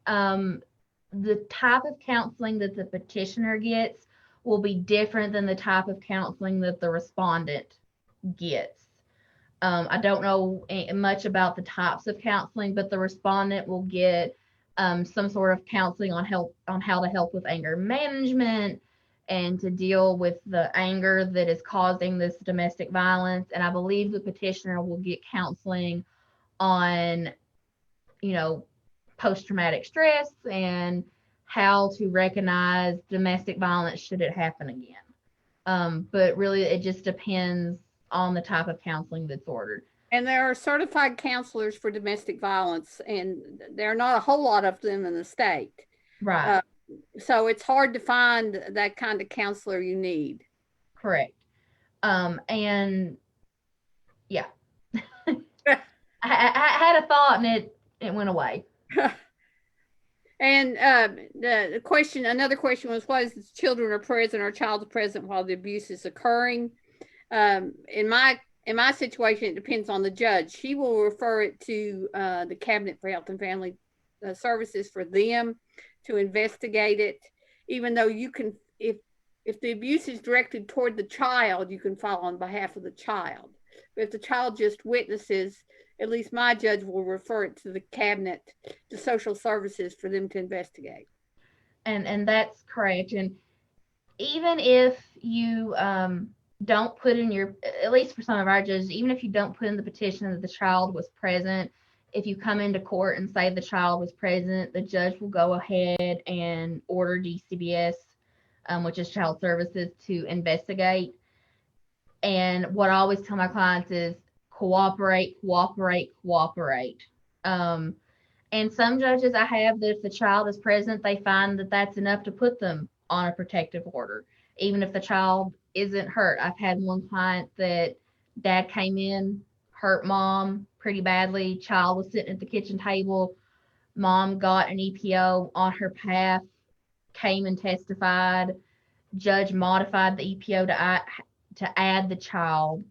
the type of counseling that the petitioner gets will be different than the type of counseling that the respondent gets. I don't know much about the types of counseling, but the respondent will get some sort of counseling on how to help with anger management and to deal with the anger that is causing this domestic violence. And I believe the petitioner will get counseling on, post-traumatic stress and how to recognize domestic violence should it happen again. But really, it just depends on the type of counseling that's ordered. And there are certified counselors for domestic violence, and there are not a whole lot of them in the state. Right. So it's hard to find that kind of counselor you need. Correct. And yeah, I had a thought and it went away. And another question was, what if children are present or child is present while the abuse is occurring? In my situation, it depends on the judge. She will refer it to the Cabinet for Health and Family Services for them to investigate it. Even though you can, if the abuse is directed toward the child, you can file on behalf of the child. But if the child just witnesses, at least my judge will refer it to the Cabinet, to Social Services for them to investigate. And that's correct. And even if you don't put in at least for some of our judges, even if you don't put in the petition that the child was present, if you come into court and say the child was present, the judge will go ahead and order DCBS, which is Child Services, to investigate. And what I always tell my clients is cooperate. And some judges I have that if the child is present, they find that that's enough to put them on a protective order, even if the child isn't hurt. I've had one client that dad came in, hurt mom pretty badly. Child was sitting at the kitchen table. Mom got an EPO on her behalf, came and testified. Judge modified the EPO to add the child,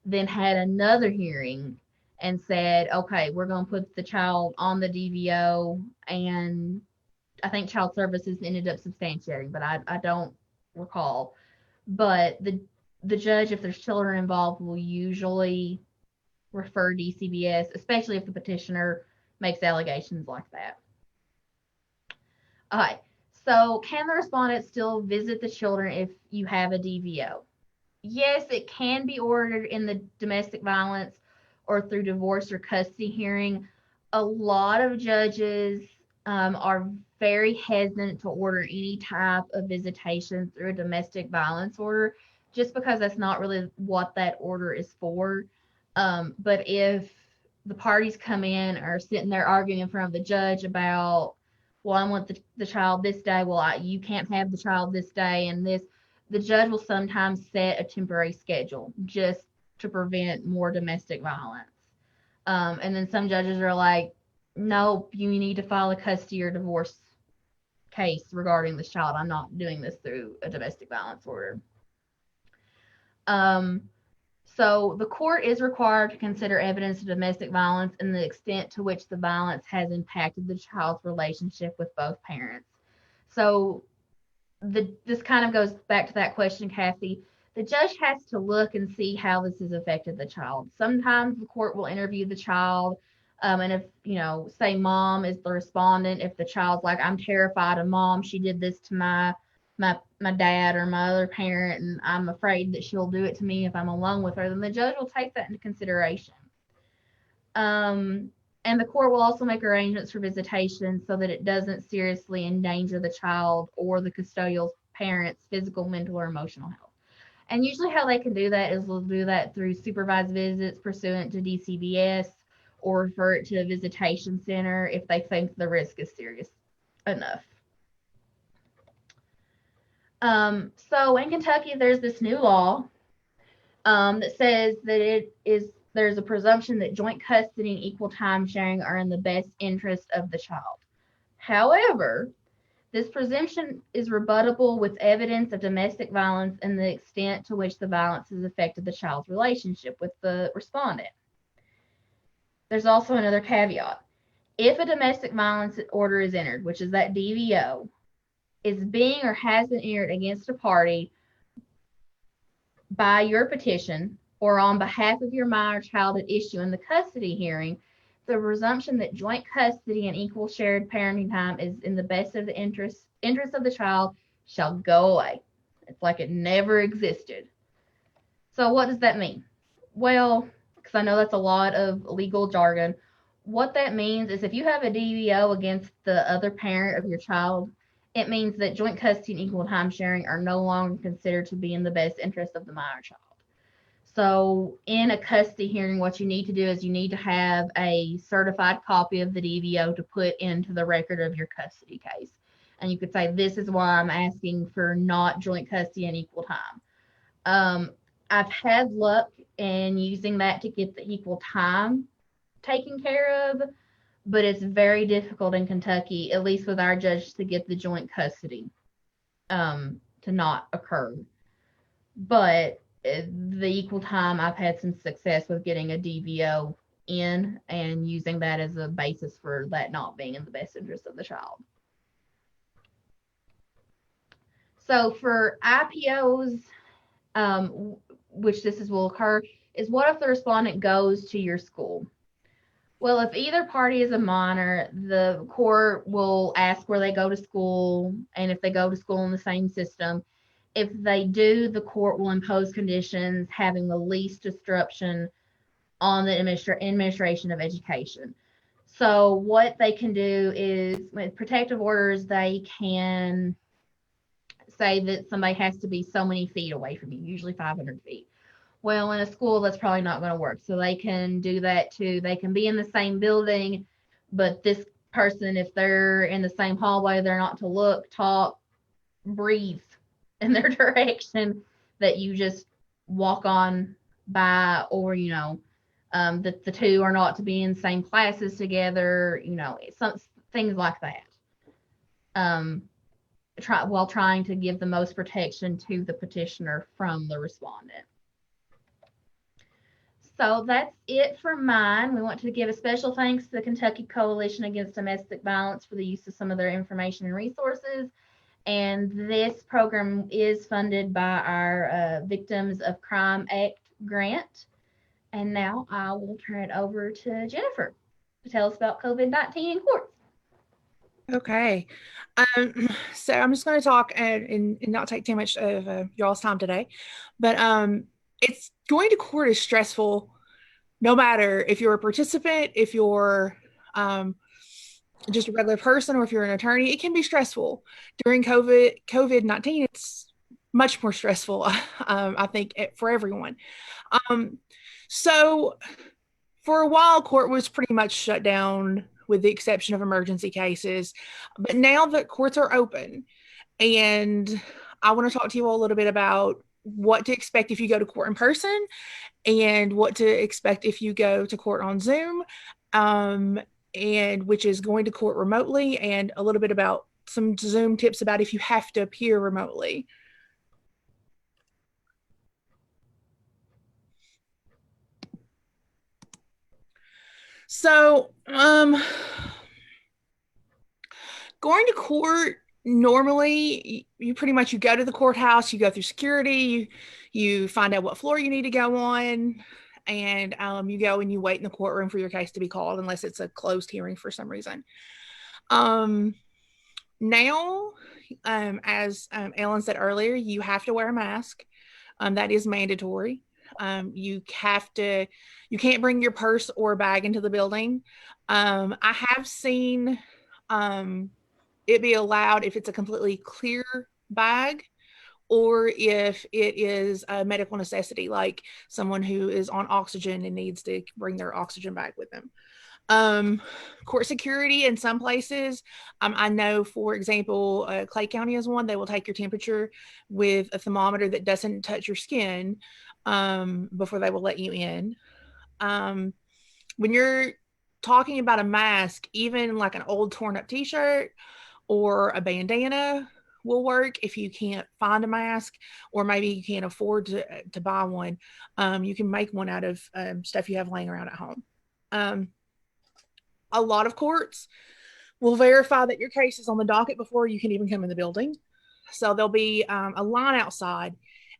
then had another hearing and said, okay, we're going to put the child on the DVO. And I think Child Services ended up substantiating, but I don't recall. But the judge, if there's children involved, will usually refer DCBS, especially if the petitioner makes allegations like that. All right. So can the respondent still visit the children if you have a DVO? Yes, it can be ordered in the domestic violence or through divorce or custody hearing. A lot of judges are very hesitant to order any type of visitation through a domestic violence order, just because that's not really what that order is for. But if the parties come in or sitting there arguing in front of the judge about, well, I want the child this day, well, you can't have the child this day, and the judge will sometimes set a temporary schedule just to prevent more domestic violence. And then some judges are like, no, you need to file a custody or divorce case regarding this child. I'm not doing this through a domestic violence order. So the court is required to consider evidence of domestic violence and the extent to which the violence has impacted the child's relationship with both parents. So this kind of goes back to that question, Kathy. The judge has to look and see how this has affected the child. Sometimes the court will interview the child, and if, say mom is the respondent, if the child's like, I'm terrified of mom, she did this to my dad or my other parent, and I'm afraid that she'll do it to me if I'm alone with her, then the judge will take that into consideration. And the court will also make arrangements for visitation so that it doesn't seriously endanger the child or the custodial parent's physical, mental, or emotional health. And usually how they can do that is they'll do that through supervised visits pursuant to DCBS, or refer it to a visitation center if they think the risk is serious enough. So in Kentucky, there's this new law that says that there's a presumption that joint custody and equal time sharing are in the best interest of the child. However, this presumption is rebuttable with evidence of domestic violence and the extent to which the violence has affected the child's relationship with the respondent. There's also another caveat. If a domestic violence order is entered, which is that DVO, is being or has been entered against a party by your petition or on behalf of your minor child at issue in the custody hearing, the presumption that joint custody and equal shared parenting time is in the best of the interest of the child shall go away. It's like it never existed. So what does that mean? Well, because I know that's a lot of legal jargon. What that means is if you have a DVO against the other parent of your child, it means that joint custody and equal time sharing are no longer considered to be in the best interest of the minor child. So in a custody hearing, what you need to do is you need to have a certified copy of the DVO to put into the record of your custody case. And you could say, this is why I'm asking for not joint custody and equal time. I've had luck in using that to get the equal time taken care of, but it's very difficult in Kentucky, at least with our judge, to get the joint custody to not occur. But the equal time, I've had some success with getting a DVO in and using that as a basis for that not being in the best interest of the child. So for IPOs, which will occur, is what if the respondent goes to your school? Well, if either party is a minor, the court will ask where they go to school and if they go to school in the same system. If they do, the court will impose conditions having the least disruption on the administration of education. So what they can do is, with protective orders, they can say that somebody has to be so many feet away from you, usually 500 feet. Well, in a school, that's probably not going to work. So they can do that too. They can be in the same building, but this person, if they're in the same hallway, they're not to look, talk, breathe in their direction, that you just walk on by, or, that the two are not to be in the same classes together, some things like that. While trying to give the most protection to the petitioner from the respondent. So that's it for mine. We want to give a special thanks to the Kentucky Coalition Against Domestic Violence for the use of some of their information and resources. And this program is funded by our Victims of Crime Act grant. And now I will turn it over to Jennifer to tell us about COVID-19 in courts. Okay. So I'm just going to talk and not take too much of y'all's time today, but it's going to court is stressful, no matter if you're a participant, if you're just a regular person, or if you're an attorney. It can be stressful during COVID-19. It's much more stressful, I think, for everyone. So for a while, court was pretty much shut down, with the exception of emergency cases. But now that courts are open, and I want to talk to you all a little bit about what to expect if you go to court in person and what to expect if you go to court on Zoom, and which is going to court remotely, and a little bit about some Zoom tips about if you have to appear remotely. So, going to court, normally you pretty much, you go to the courthouse, you go through security, you find out what floor you need to go on, and you go and you wait in the courtroom for your case to be called, unless it's a closed hearing for some reason. Now, as Ellen said earlier, you have to wear a mask. That is mandatory. You can't bring your purse or bag into the building. I have seen it be allowed if it's a completely clear bag, or if it is a medical necessity, like someone who is on oxygen and needs to bring their oxygen bag with them. Court security in some places, I know, for example, Clay County is one. They will take your temperature with a thermometer that doesn't touch your skin before they will let you in. When you're talking about a mask, even like an old torn up t-shirt or a bandana will work. If you can't find a mask, or maybe you can't afford to buy one, you can make one out of stuff you have laying around at home. a lot of courts will verify that your case is on the docket before you can even come in the building. So there'll be a line outside.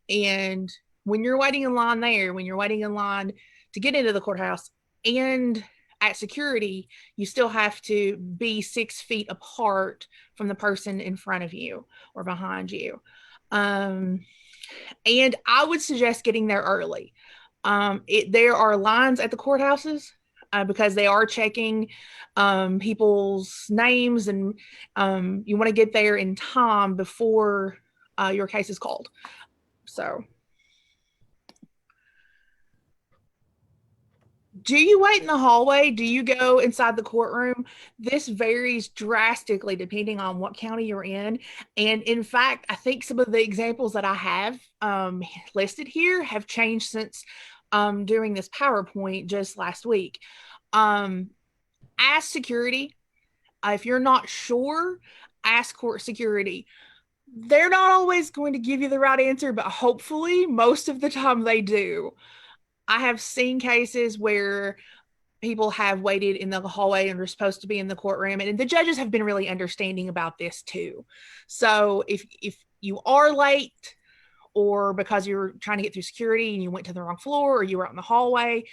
And when you're waiting in line there, when you're waiting in line to get into the courthouse and at security, you still have to be 6 feet apart from the person in front of you or behind you. And I would suggest getting there early. There are lines at the courthouses because they are checking people's names, and you want to get there in time before your case is called. So, do you wait in the hallway? Do you go inside the courtroom? This varies drastically depending on what county you're in. And in fact, I think some of the examples that I have listed here have changed since doing this PowerPoint just last week. Ask security. If you're not sure, ask court security. They're not always going to give you the right answer, but hopefully most of the time they do. I have seen cases where people have waited in the hallway and are supposed to be in the courtroom, and the judges have been really understanding about this too. So if you are late, or because you're trying to get through security and you went to the wrong floor, or you were out in the hallway,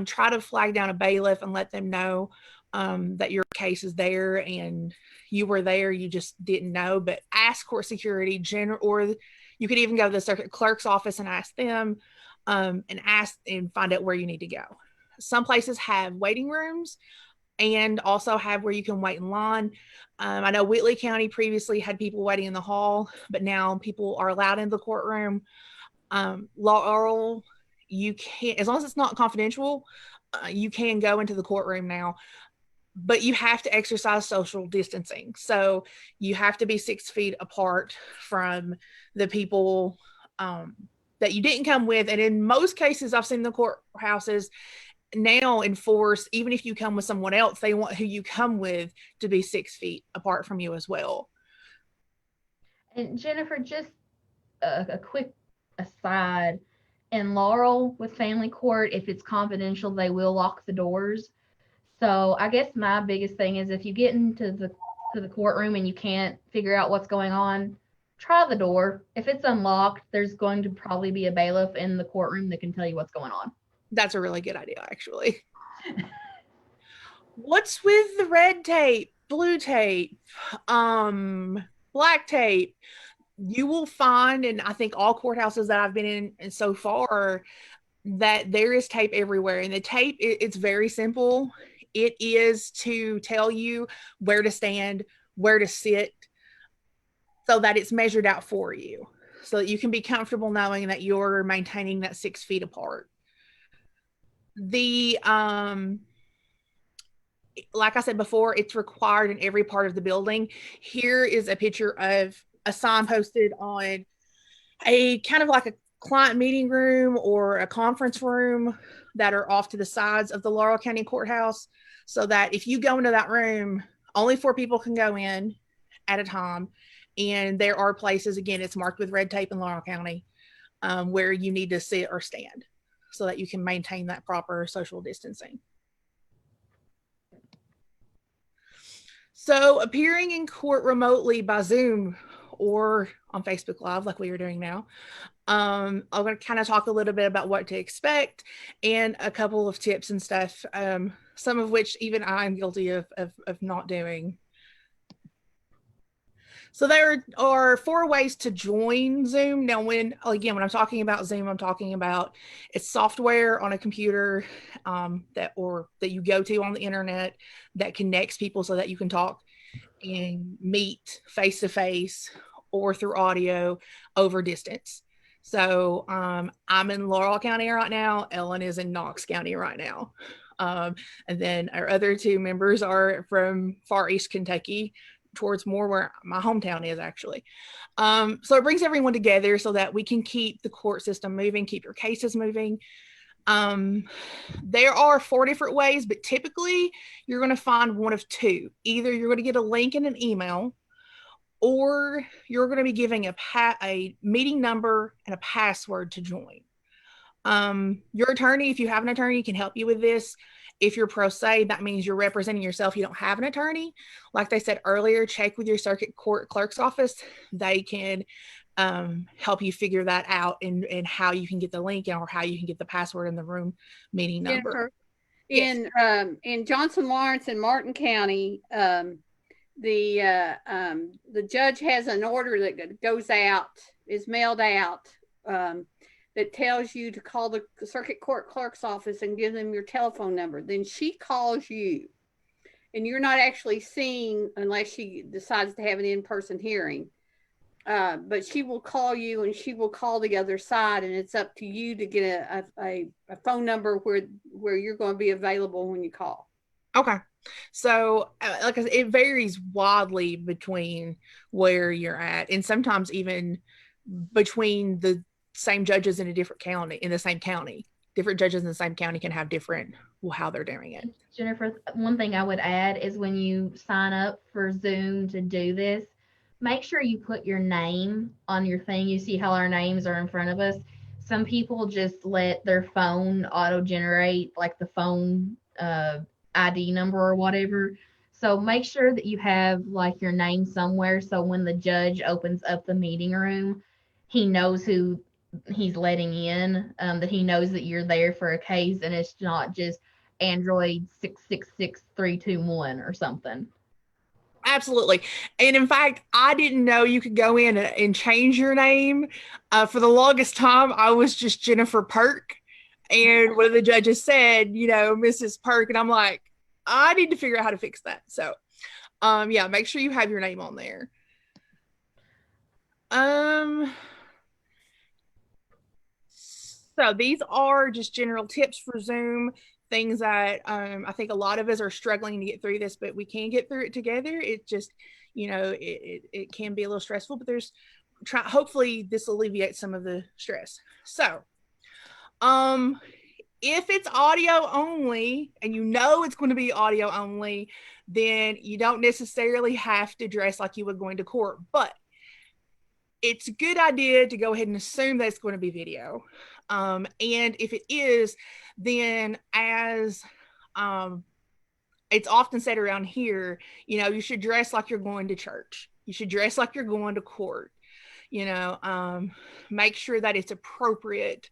try to flag down a bailiff and let them know that your case is there and you were there, you just didn't know. But ask court security, or you could even go to the circuit clerk's office and ask them, and ask and find out where you need to go. Some places have waiting rooms and also have where you can wait in line. I know Whitley County previously had people waiting in the hall, but now people are allowed in the courtroom. Laurel, you can't, as long as it's not confidential, you can go into the courtroom now, but you have to exercise social distancing. So you have to be 6 feet apart from the people that you didn't come with. And in most cases, I've seen the courthouses now enforce, even if you come with someone else, they want who you come with to be 6 feet apart from you as well. And Jennifer, just a quick aside, in Laurel with family court, if it's confidential, they will lock the doors. So I guess my biggest thing is if you get into the courtroom and you can't figure out what's going on, try the door. If it's unlocked, there's going to probably be a bailiff in the courtroom that can tell you what's going on. That's a really good idea, actually. What's with the red tape, blue tape, black tape? You will find, and I think all courthouses that I've been in so far, that there is tape everywhere. And the tape, it's very simple. It is to tell you where to stand, where to sit, so that it's measured out for you, so that you can be comfortable knowing that you're maintaining that 6 feet apart. Like I said before, it's required in every part of the building. Here is a picture of a sign posted on a kind of like a client meeting room or a conference room that are off to the sides of the Laurel County Courthouse, so that if you go into that room, only 4 people can go in at a time. And there are places, again, it's marked with red tape in Laurel County, where you need to sit or stand so that you can maintain that proper social distancing. So appearing in court remotely by Zoom or on Facebook Live, like we are doing now, I'm going to kind of talk a little bit about what to expect and a couple of tips and stuff, some of which even I'm guilty of not doing. So there are 4 ways to join Zoom. Now, when I'm talking about Zoom, I'm talking about it's software on a computer that you go to on the internet that connects people so that you can talk and meet face to face or through audio over distance. So I'm in Laurel County right now. Ellen is in Knox County right now. And then our other 2 members are from far east Kentucky, towards more where my hometown is actually. So it brings everyone together so that we can keep the court system moving, keep your cases moving. There are 4 different ways, but typically you're going to find one of 2. Either you're going to get a link in an email, or you're going to be giving a meeting number and a password to join. Your attorney, if you have an attorney, can help you with this. If you're pro se, that means you're representing yourself. You don't have an attorney. Like they said earlier, check with your circuit court clerk's office. They can help you figure that out and how you can get the link or how you can get the password and the room meeting number. Jennifer, Yes. in Johnson, Lawrence, and Martin County, the judge has an order that goes out, is mailed out, that tells you to call the circuit court clerk's office and give them your telephone number. Then she calls you, and you're not actually seeing unless she decides to have an in-person hearing. But she will call you and she will call the other side, and it's up to you to get a phone number where you're going to be available when you call. Okay. So, like I said, it varies wildly between where you're at, and sometimes even between the same judges in a different county, in the same county. Different judges in the same county can have different how they're doing it. Jennifer, one thing I would add is when you sign up for Zoom to do this, make sure you put your name on your thing. You see how our names are in front of us. Some people just let their phone auto-generate like the phone ID number or whatever. So make sure that you have like your name somewhere, so when the judge opens up the meeting room, he knows who he's letting in, that he knows that you're there for a case and it's not just Android 666321 or something. Absolutely. And in fact, I didn't know you could go in and change your name. For the longest time, I was just Jennifer Perk. And one of the judges said, Mrs. Perk. And I'm like, I need to figure out how to fix that. So, yeah, make sure you have your name on there. So these are just general tips for Zoom, things that I think a lot of us are struggling to get through this, but we can get through it together. It just, it can be a little stressful, but hopefully this alleviates some of the stress. So, if it's audio only and it's going to be audio only, then you don't necessarily have to dress like you would going to court, but it's a good idea to go ahead and assume that it's going to be video. And if it is, then as it's often said around here, you should dress like you're going to church. You should dress like you're going to court. Make sure that it's appropriate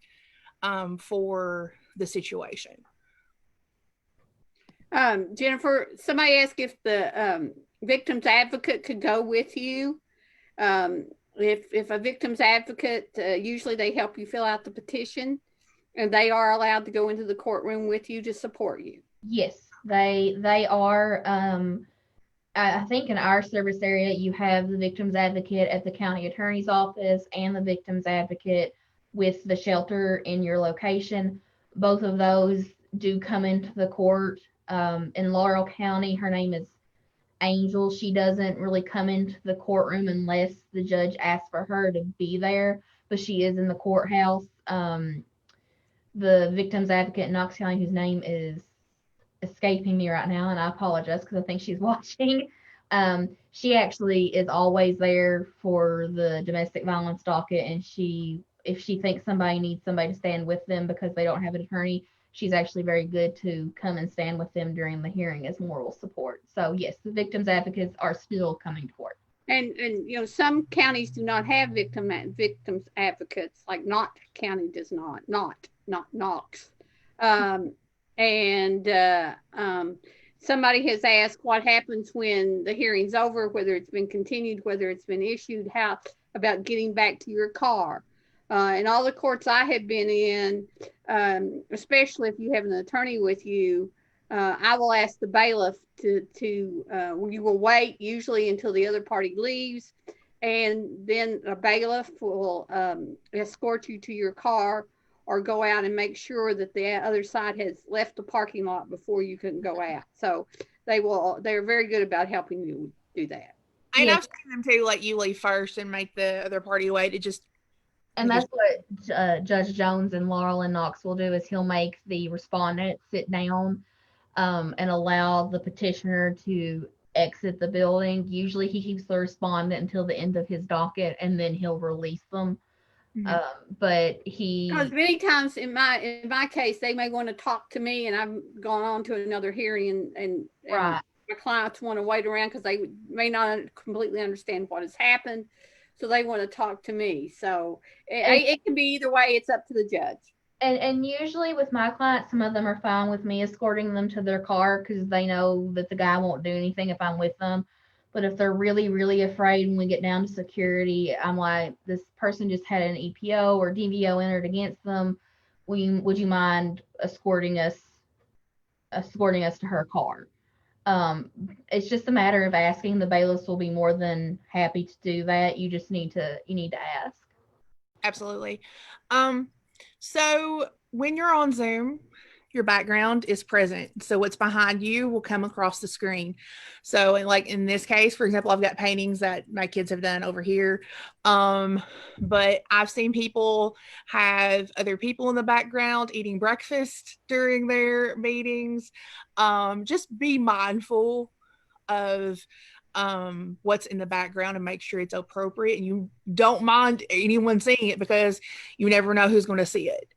for the situation. Jennifer, somebody asked if the victim's advocate could go with you. If a victim's advocate, usually they help you fill out the petition, and they are allowed to go into the courtroom with you to support you. Yes, they are. I think in our service area, you have the victim's advocate at the county attorney's office and the victim's advocate with the shelter in your location. Both of those do come into the court. In Laurel County, her name is Angel. She doesn't really come into the courtroom unless the judge asks for her to be there, but she is in the courthouse. The victim's advocate in Knox County, whose name is escaping me right now, and I apologize because I think she's watching. She actually is always there for the domestic violence docket, and if she thinks somebody needs somebody to stand with them because they don't have an attorney, she's actually very good to come and stand with them during the hearing as moral support. So yes, the victims advocates are still coming to court. And some counties do not have victims advocates, like Knott County does not Knox. Somebody has asked what happens when the hearing's over, whether it's been continued, whether it's been issued, how about getting back to your car. In all the courts I have been in, especially if you have an attorney with you, I will ask the bailiff to you will wait usually until the other party leaves, and then a bailiff will escort you to your car or go out and make sure that the other side has left the parking lot before you can go out. So they're very good about helping you do that. And yes. I've seen them too, let you leave first and make the other party wait. And that's what Judge Jones and Laurel and Knox will do, is he'll make the respondent sit down and allow the petitioner to exit the building. Usually he keeps the respondent until the end of his docket, and then he'll release them. But Because many times in my case, they may want to talk to me, and I've gone on to another hearing, and right. my clients want to wait around because they may not completely understand what has happened, so they want to talk to me. So it can be either way. It's up to the judge. And usually with my clients, some of them are fine with me escorting them to their car because they know that the guy won't do anything if I'm with them. But if they're really, really afraid when we get down to security, I'm like, this person just had an EPO or DVO entered against them. Would you mind escorting us to her car? It's just a matter of asking. The bailiffs will be more than happy to do that. You just need to ask. Absolutely. So when you're on Zoom, your background is present. So what's behind you will come across the screen. So like in this case, for example, I've got paintings that my kids have done over here. But I've seen people have other people in the background eating breakfast during their meetings. Just be mindful of what's in the background and make sure it's appropriate, and you don't mind anyone seeing it because you never know who's going to see it.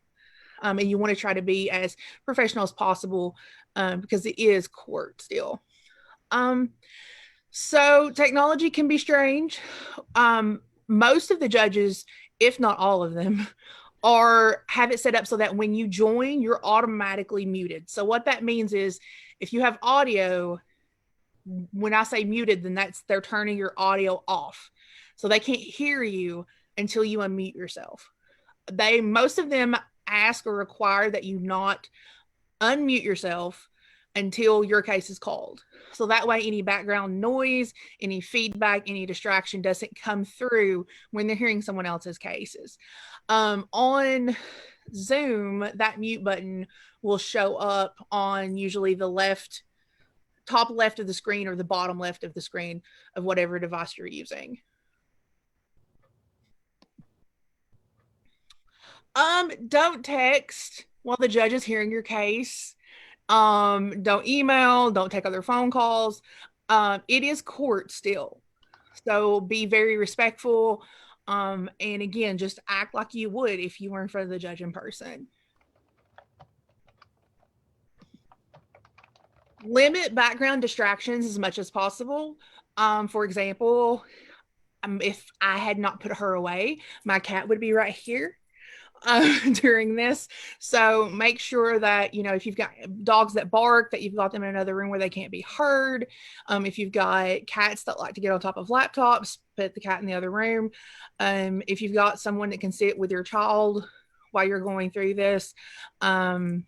And you want to try to be as professional as possible because it is court still. So technology can be strange. Most of the judges, if not all of them, have it set up so that when you join, you're automatically muted. So what that means is if you have audio, when I say muted, then they're turning your audio off. So they can't hear you until you unmute yourself. Most of them ask or require that you not unmute yourself until your case is called. So that way any background noise, any feedback, any distraction doesn't come through when they're hearing someone else's cases. On Zoom, that mute button will show up on usually the top left of the screen or the bottom left of the screen of whatever device you're using. Don't text while the judge is hearing your case. Don't email, don't take other phone calls. It is court still. So be very respectful. And again, just act like you would if you were in front of the judge in person. Limit background distractions as much as possible. For example, if I had not put her away, my cat would be right here during this. So make sure that, if you've got dogs that bark, that you've got them in another room where they can't be heard. If you've got cats that like to get on top of laptops, put the cat in the other room. If you've got someone that can sit with your child while you're going through this, the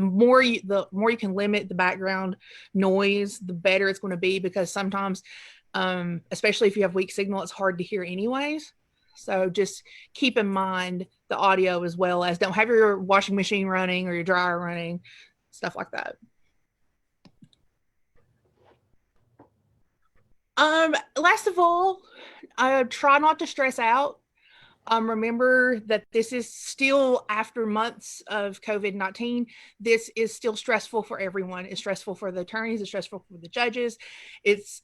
more you can limit the background noise, the better it's going to be, because sometimes, especially if you have weak signal, it's hard to hear anyways. So just keep in mind the audio, as well as don't have your washing machine running or your dryer running, stuff like that. Last of all, try not to stress out. Remember that this is still after months of COVID-19. This is still stressful for everyone. It's stressful for the attorneys. It's stressful for the judges. It's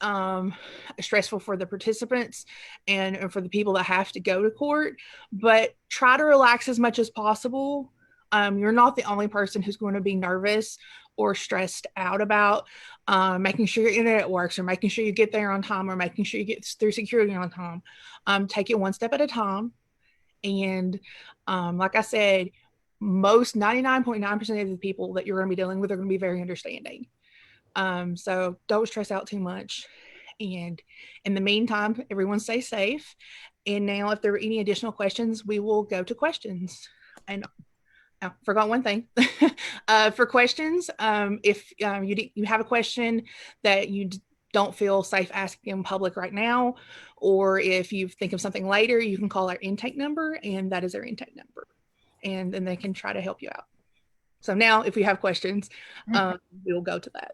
stressful for the participants and for the people that have to go to court. But try to relax as much as possible. You're not the only person who's going to be nervous or stressed out about making sure your internet works, or making sure you get there on time, or making sure you get through security on time. Take it one step at a time. And like I said, most 99.9% of the people that you're going to be dealing with are going to be very understanding. So don't stress out too much. And in the meantime, everyone stay safe. And now, if there are any additional questions, we will go to questions. And I forgot one thing. For questions, if you have a question that you don't feel safe asking in public right now, or if you think of something later, you can call our intake number, and that is our intake number, and then they can try to help you out. So now, if you have questions, we will go to that.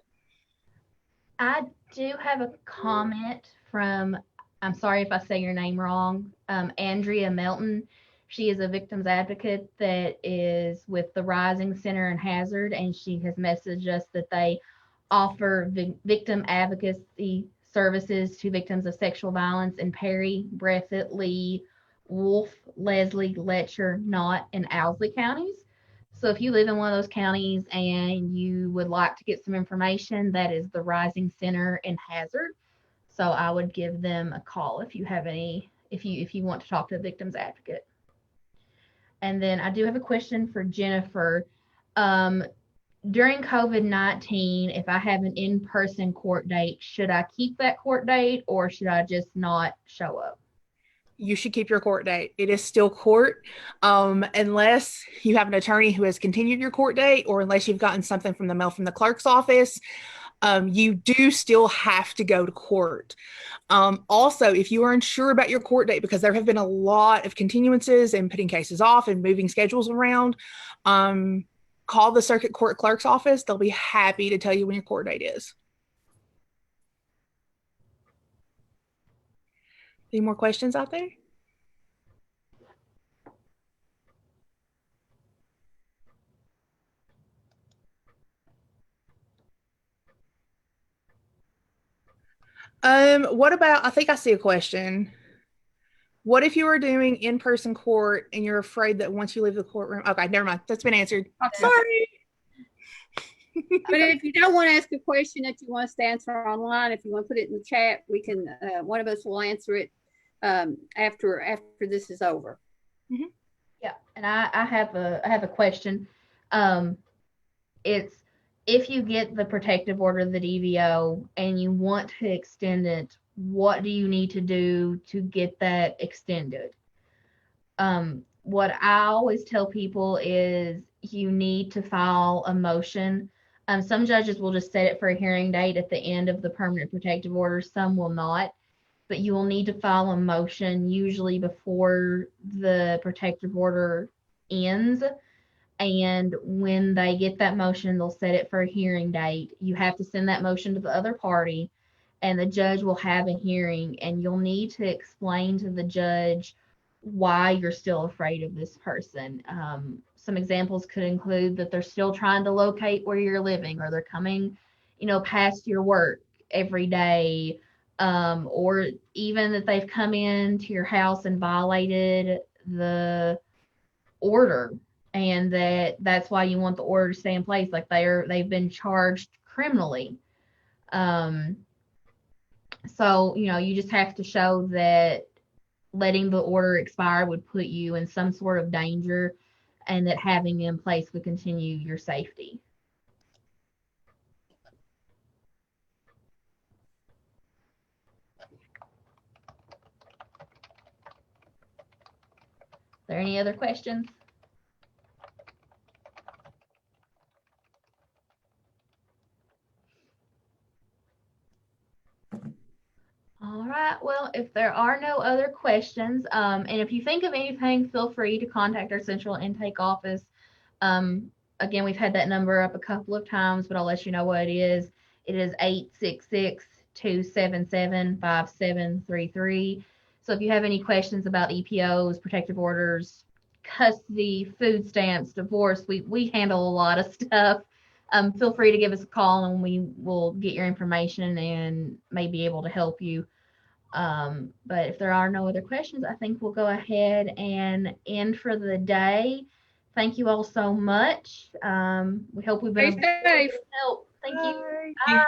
I do have a comment from, I'm sorry if I say your name wrong, Andrea Melton. She is a victims advocate that is with the Rising Center and Hazard, and she has messaged us that they offer victim advocacy services to victims of sexual violence in Perry, Breathitt, Lee, Wolf, Leslie, Letcher, Knott, and Owsley counties. So if you live in one of those counties and you would like to get some information, that is the Rising Center in Hazard. So I would give them a call if you have any, if you want to talk to a victim's advocate. And then I do have a question for Jennifer. Um, During COVID-19, if I have an in-person court date, should I keep that court date or should I just not show up? You should keep your court date. It is still court, unless you have an attorney who has continued your court date, or unless you've gotten something from the mail from the clerk's office. You do still have to go to court. Also, if you are unsure about your court date, because there have been a lot of continuances and putting cases off and moving schedules around, call the circuit court clerk's office. They'll be happy to tell you when your court date is. Any more questions out there? What about, I think I see a question. What if you are doing in-person court and you're afraid that once you leave the courtroom, okay, never mind. That's been answered. Sorry. But if you don't want to ask a question that you want us to answer online, if you want to put it in the chat, we can, one of us will answer it after this is over. Mm-hmm. Yeah, and I have a question. It's if you get the protective order, the DVO, and you want to extend it, what do you need to do to get that extended? What I always tell people is you need to file a motion. Some judges will just set it for a hearing date at the end of the permanent protective order. Some will not, but you will need to file a motion usually before the protective order ends. And when they get that motion, they'll set it for a hearing date. You have to send that motion to the other party, and the judge will have a hearing, and you'll need to explain to the judge why you're still afraid of this person. Some examples could include that they're still trying to locate where you're living, or they're coming, past your work every day, or even that they've come into your house and violated the order, and that's why you want the order to stay in place, like they've been charged criminally. So you just have to show that letting the order expire would put you in some sort of danger, and that having it in place would continue your safety. Are there any other questions? All right, well, if there are no other questions, and if you think of anything, feel free to contact our central intake office. Again, we've had that number up a couple of times, but I'll let you know what it is. It is 866-277-5733. So if you have any questions about EPOs, protective orders, custody, food stamps, divorce, we handle a lot of stuff. Feel free to give us a call and we will get your information and may be able to help you. But if there are no other questions, I think we'll go ahead and end for the day. Thank you all so much. We hope we've been Stay safe. Help. Thank you. Bye.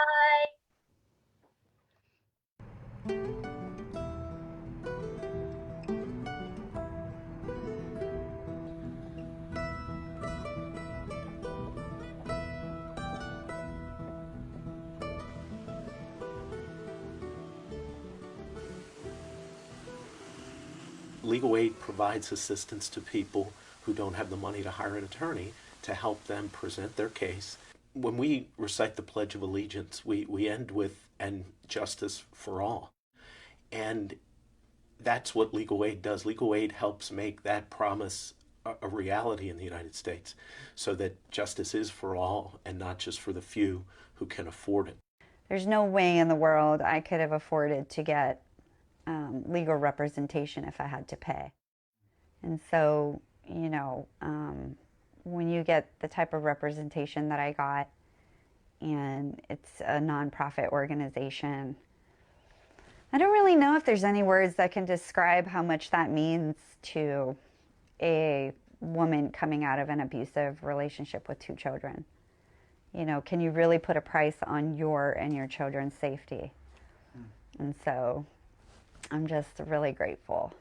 Legal aid provides assistance to people who don't have the money to hire an attorney to help them present their case. When we recite the Pledge of Allegiance, we end with, and justice for all. And that's what legal aid does. Legal aid helps make that promise a reality in the United States, so that justice is for all and not just for the few who can afford it. There's no way in the world I could have afforded to get legal representation if I had to pay. And so, when you get the type of representation that I got, and it's a nonprofit organization, I don't really know if there's any words that can describe how much that means to a woman coming out of an abusive relationship with 2 children. You know, can you really put a price on your and your children's safety? And so I'm just really grateful.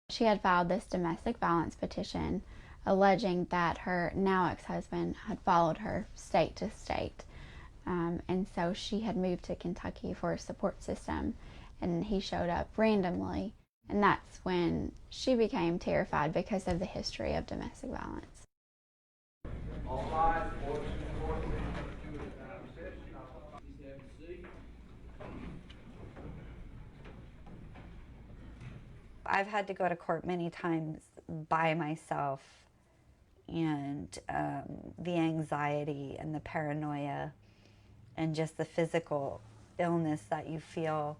She had filed this domestic violence petition alleging that her now ex-husband had followed her state to state. And so she had moved to Kentucky for a support system, and he showed up randomly. And that's when she became terrified because of the history of domestic violence. I've had to go to court many times by myself, and the anxiety and the paranoia and just the physical illness that you feel,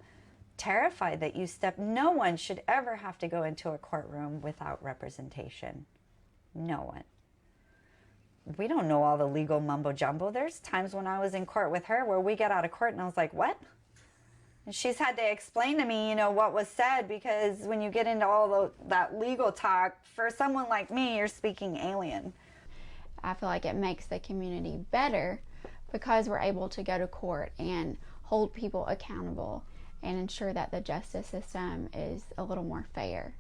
terrified that you step. No one should ever have to go into a courtroom without representation. No one. We don't know all the legal mumbo jumbo. There's times when I was in court with her where we got out of court and I was like, what? And she's had to explain to me, you know, what was said, because when you get into all that legal talk, for someone like me, you're speaking alien. I feel like it makes the community better because we're able to go to court and hold people accountable and ensure that the justice system is a little more fair.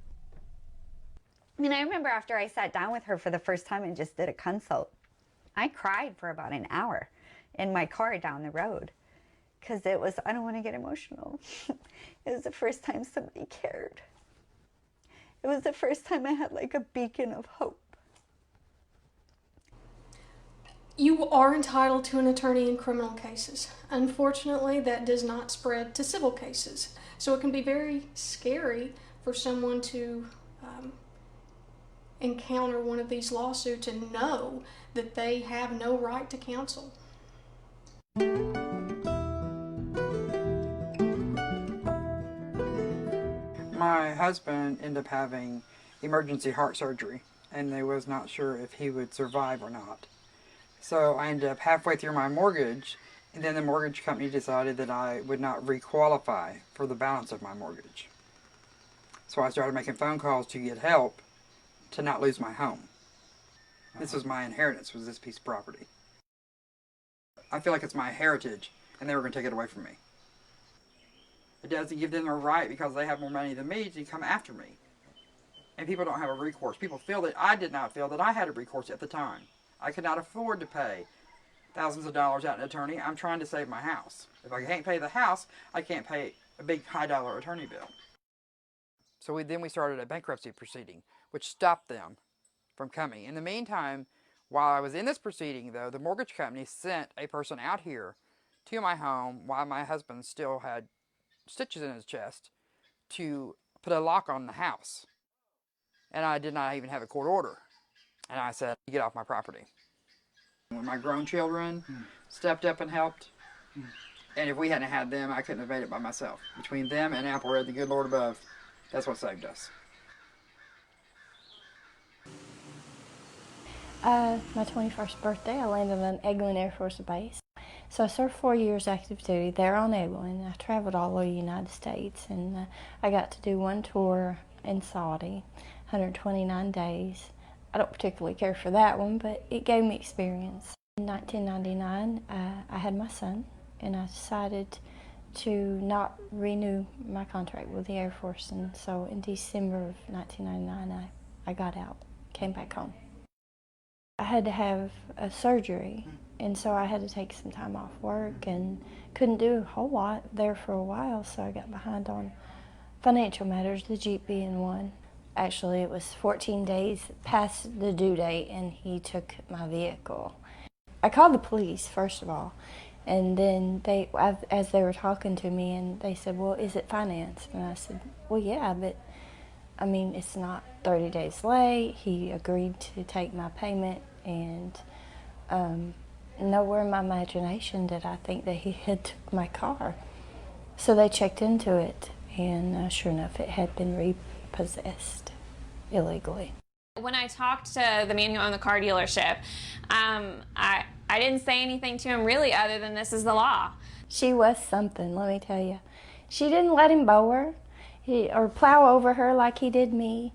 I mean, I remember after I sat down with her for the first time and just did a consult, I cried for about an hour in my car down the road. Because it was, I don't want to get emotional. It was the first time somebody cared. It was the first time I had like a beacon of hope. You are entitled to an attorney in criminal cases. Unfortunately, that does not spread to civil cases. So it can be very scary for someone to encounter one of these lawsuits and know that they have no right to counsel. My husband ended up having emergency heart surgery, and they was not sure if he would survive or not. So I ended up halfway through my mortgage, and then the mortgage company decided that I would not re-qualify for the balance of my mortgage. So I started making phone calls to get help to not lose my home. This was my inheritance, was this piece of property. I feel like it's my heritage, and they were going to take it away from me. It doesn't give them a right, because they have more money than me, to come after me. And people don't have a recourse. People feel that I did not feel that I had a recourse at the time. I could not afford to pay thousands of dollars out in an attorney. I'm trying to save my house. If I can't pay the house, I can't pay a big high-dollar attorney bill. So then we started a bankruptcy proceeding, which stopped them from coming. In the meantime, while I was in this proceeding, though, the mortgage company sent a person out here to my home while my husband still had stitches in his chest to put a lock on the house. And I did not even have a court order. And I said, get off my property. When my grown children stepped up and helped, and if we hadn't had them, I couldn't have made it by myself. Between them and AppalReD, the good Lord above, that's what saved us. My 21st birthday, I landed on Eglin Air Force Base. So I served 4 years active duty there on Eglin. I traveled all over the United States, and I got to do one tour in Saudi, 129 days. I don't particularly care for that one, but it gave me experience. In 1999, I had my son, and I decided to not renew my contract with the Air Force, and so in December of 1999, I got out, came back home. I had to have a surgery, and so I had to take some time off work and couldn't do a whole lot there for a while, so I got behind on financial matters, the Jeep being one. Actually, it was 14 days past the due date, and he took my vehicle. I called the police, first of all, and then as they were talking to me, and they said, well, is it financed? And I said, well, yeah, but I mean, it's not 30 days late. He agreed to take my payment, and nowhere in my imagination did I think that he had took my car. So they checked into it, and sure enough, it had been repossessed illegally. When I talked to the man who owned the car dealership, I I didn't say anything to him really other than this is the law. She was something, let me tell you. She didn't let him mow her or plow over her like he did me.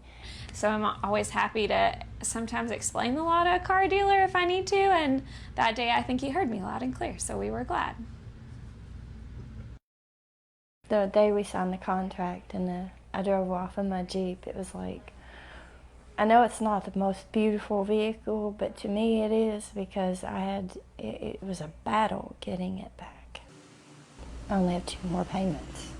So I'm always happy to sometimes explain the law to a car dealer if I need to, and that day I think he heard me loud and clear, so we were glad. The day we signed the contract and I drove off in my Jeep, it was like, I know it's not the most beautiful vehicle, but to me it is, because it was a battle getting it back. I only have 2 more payments.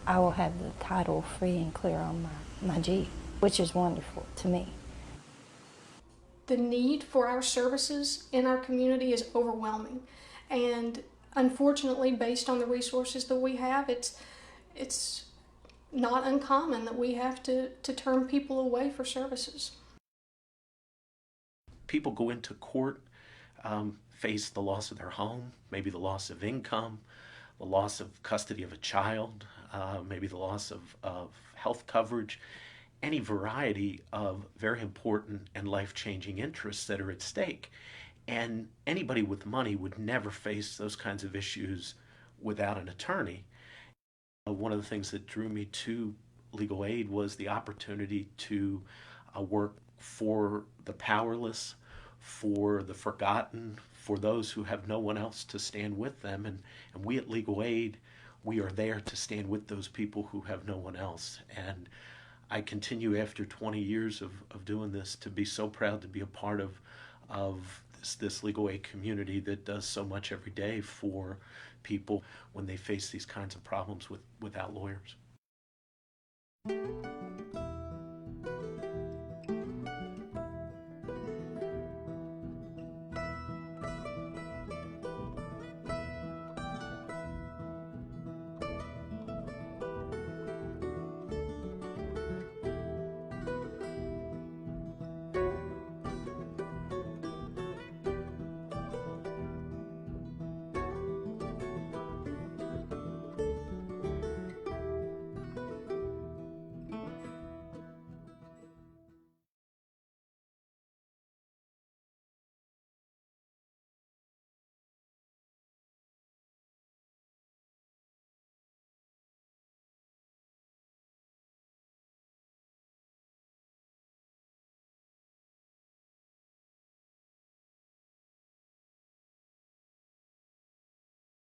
I will have the title free and clear on my Jeep, which is wonderful to me. The need for our services in our community is overwhelming, and unfortunately, based on the resources that we have, it's not uncommon that we have to turn people away for services. People go into court, face the loss of their home, maybe the loss of income, the loss of custody of a child, maybe the loss of health coverage, any variety of very important and life-changing interests that are at stake. And anybody with money would never face those kinds of issues without an attorney. One of the things that drew me to legal aid was the opportunity to work for the powerless, for the forgotten, for those who have no one else to stand with them. And we at Legal Aid, we are there to stand with those people who have no one else. And I continue after 20 years of doing this to be so proud to be a part of this legal aid community that does so much every day for people when they face these kinds of problems without lawyers.